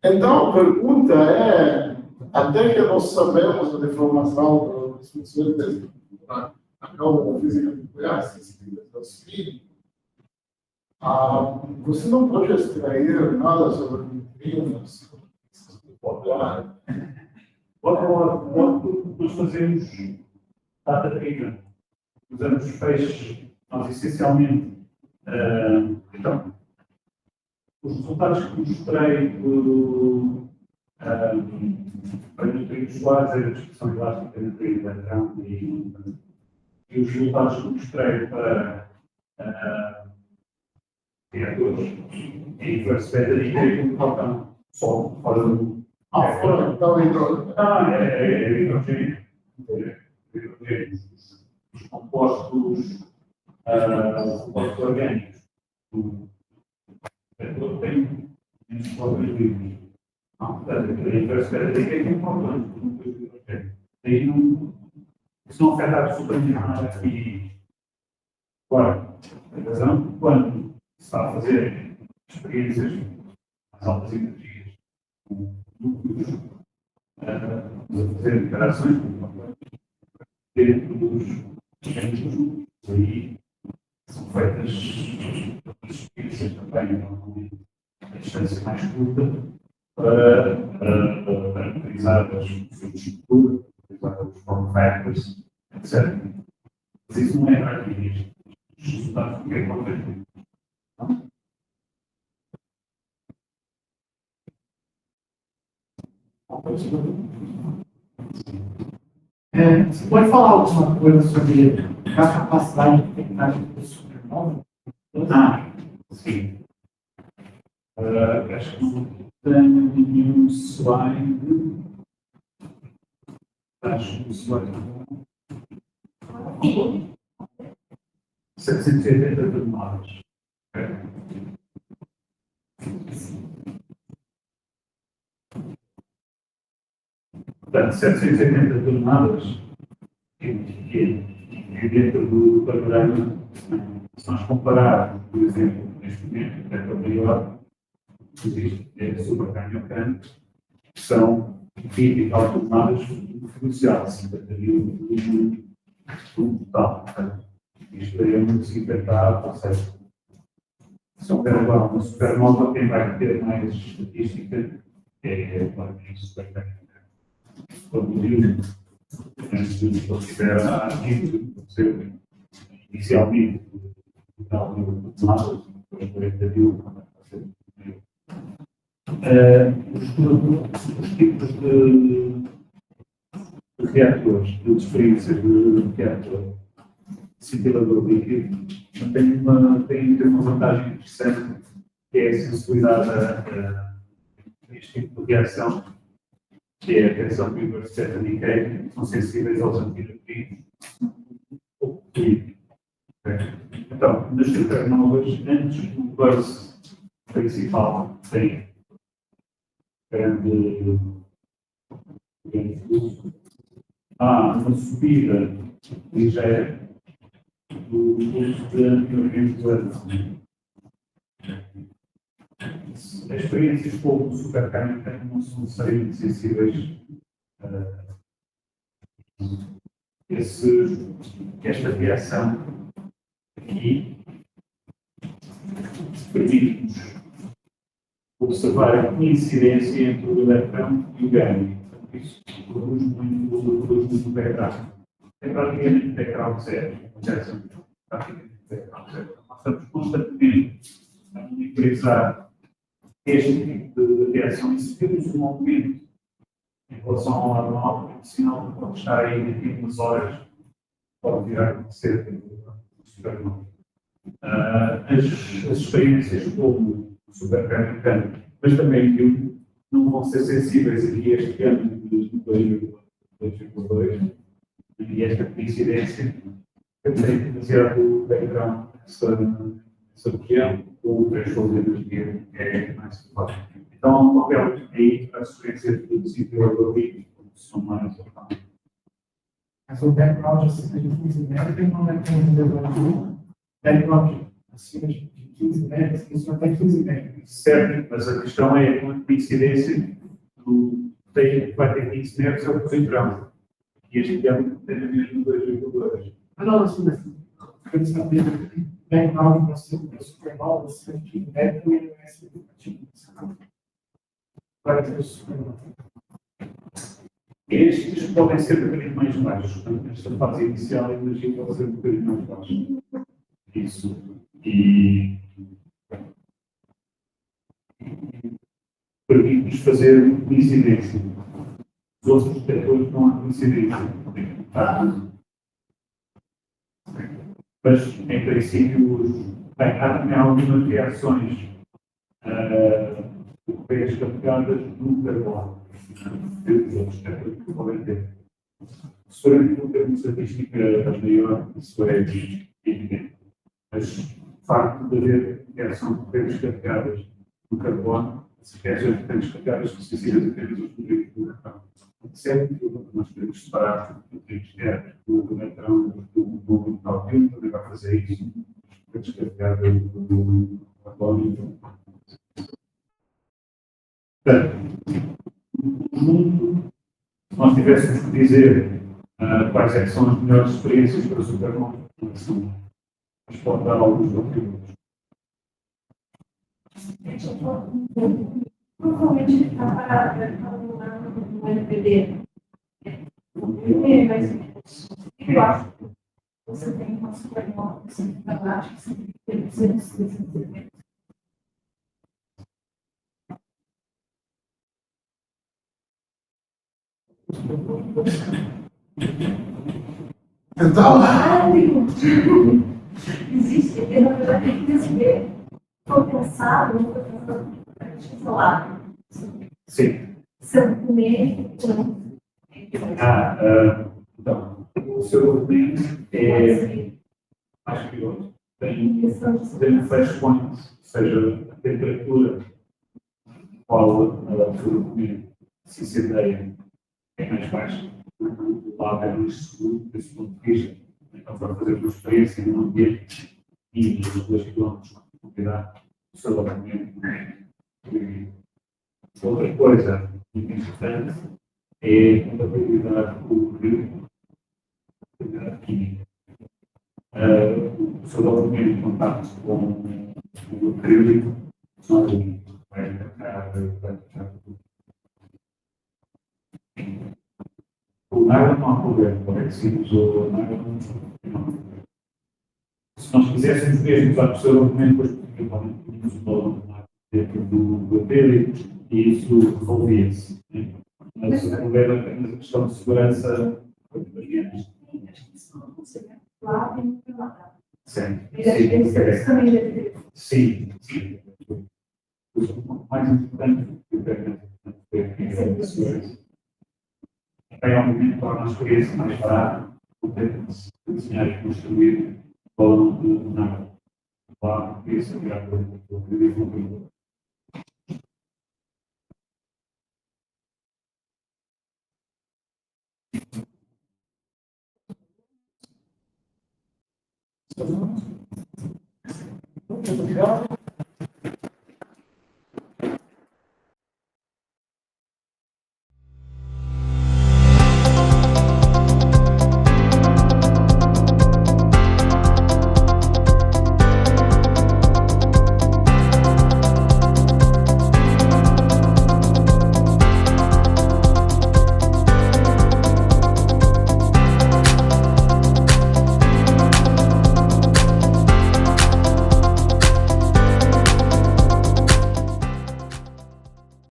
Então, a pergunta é, até que nós sabemos a deformação das funções da estrutura a causa da física nuclear, sensíveis ao spin, você não pode extrair nada sobre neutrinos. Nós fazemos data driven. Usamos feixes, nós essencialmente. Então, os resultados que mostrei para neutrinos solares é a dispersão elástica entre elétron e os resultados que mostrei para reatores em inverse beta decay colocam só fora do. Fora, então, hidrogênio. É hidrogênio. Os compostos orgânicos do reator têm menos próprios livres. Portanto, a inverse beta decay tem um problema do hidrogênio. Daí isso não afeta absolutamente nada aqui. Agora, a razão, quando se está a fazer experiências mais altas energias, com núcleos, a fazer interações dentro dos centros, aí são feitas experiências também, normalmente, a distância mais curta, para utilizar as funções de estrutura, utilizar os form factors, etc. Mas isso não é prático. Os resultados do que é que você pode falar alguma coisa sobre a capacidade de detectagem do supernova? Sim. Acho que não tenho nenhum slide. Acho que o slide. 780 toneladas. Portanto, 780 toneladas é dentro do panorama. Se nós compararmos, por exemplo, neste momento, a maior que existe é a Supercanyon, que são 20 e tal toneladas de potencial, 50 mil no total. Isto é muito significativo, ou seja, se houver agora uma supernova, quem vai ter mais estatística é a Supercanyon. Quando antes de considerar a ativo, inicialmente, tal número de toneladas, depois 40 mil, os tipos de reatores, de experiências de reator cintilador líquido, têm uma vantagem interessante, que é a sensibilidade a este tipo de reação, que é a reação do inverse beta decay, que são sensíveis aos antineutrinos ou líquido. Então, nas supernovas, antes do burst principal, tem grande fluxo. Há uma subida ligeira do fluxo de antiorganização. As experiências com o supercanyon não são necessariamente sensíveis a esta reação aqui permite-nos observar a coincidência entre o elétron e o gânio. Isso produz muito background. É praticamente background zero. Praticamente background zero. Nós estamos constantemente a monitorizar este tipo de reação e se temos um aumento em relação ao normal, o sinal pode estar aí daqui a umas horas pode virar a ser supernova. As experiências como o supermercado, mas também eu, não vão ser sensíveis aqui este ano de 2022 e esta coincidência eu tenho demasiado background nessa região, o threshold de energia é mais elevado. Então, o papel aí, a experiência de sítio ali, são mais importantes. Mas o background acima de 15 metros não é tão relevante. Background acima de 15 metros, isso até 15 metros. Certo, mas a questão é a coincidência do que vai ter 15 metros é o central. E este ano tem a mesma 2,2. Ah, não, assim, eu sabia que background para ser supernova, acima de 15 metros, também não é significativo. Para ter supernova. Estes podem ser um bocadinho mais baixos. Esta fase inicial, a energia pode ser um bocadinho mais baixa. Isso. E permite-nos fazer uma coincidência. Os outros detectores não há coincidência. Mas, em princípio, bem, há também algumas reações europeias captadas no carbono. Que os outros detectores podem ter. Se for um termo de estatística maior, isso é evidente. Mas o facto de haver reação de redes carregadas no carbono, essas reações de redes carregadas são sensíveis apenas aos nutrientes do carbono. Sempre que nós podemos separar os nutrientes externos do eletrão do metal, também vai fazer isso. Redes carregadas do carbono. Portanto, no mundo, se nós tivéssemos que dizer quais é que são as melhores experiências para supernova, mas pode dar alguns motivos. Provavelmente está parada no NPD. Mas eu acho que você tem uma supernova, você tem galáctica, você tem 260. Então, Existe, na verdade, tem que dizer, foi pensado, não foi pensado, falar. Sim. São comer, Então, o seu argumento é mais que outro. Tem um flashpoint, ou seja, a temperatura qual o seu argumento se incendeia é mais baixa. O lado é mais seguro, desse ponto de vista. Então, para fazer uma experiência num ambiente e os 2 km de profundidade, o seu argumento é. Outra coisa muito importante é a compatibilidade com o rio, a compatibilidade química. O seu desenvolvimento de contato com o acrílico não vai atacar tudo. O nylon não há problema, como é que se usou o nylon? Se nós quiséssemos mesmo usar o seu desenvolvimento, depois podíamos usar dentro do acrílico e isso resolvia-se. Mas o problema é apenas a questão de segurança das viagens. lá tem que lá. Sim, Sim, sim. O mais importante é a segurança. Tem, obviamente, torna a experiência mais barata, porque desenhar e construir ao longo de nada. Lá, isso é criado pelo desenvolvedor. Muito obrigado.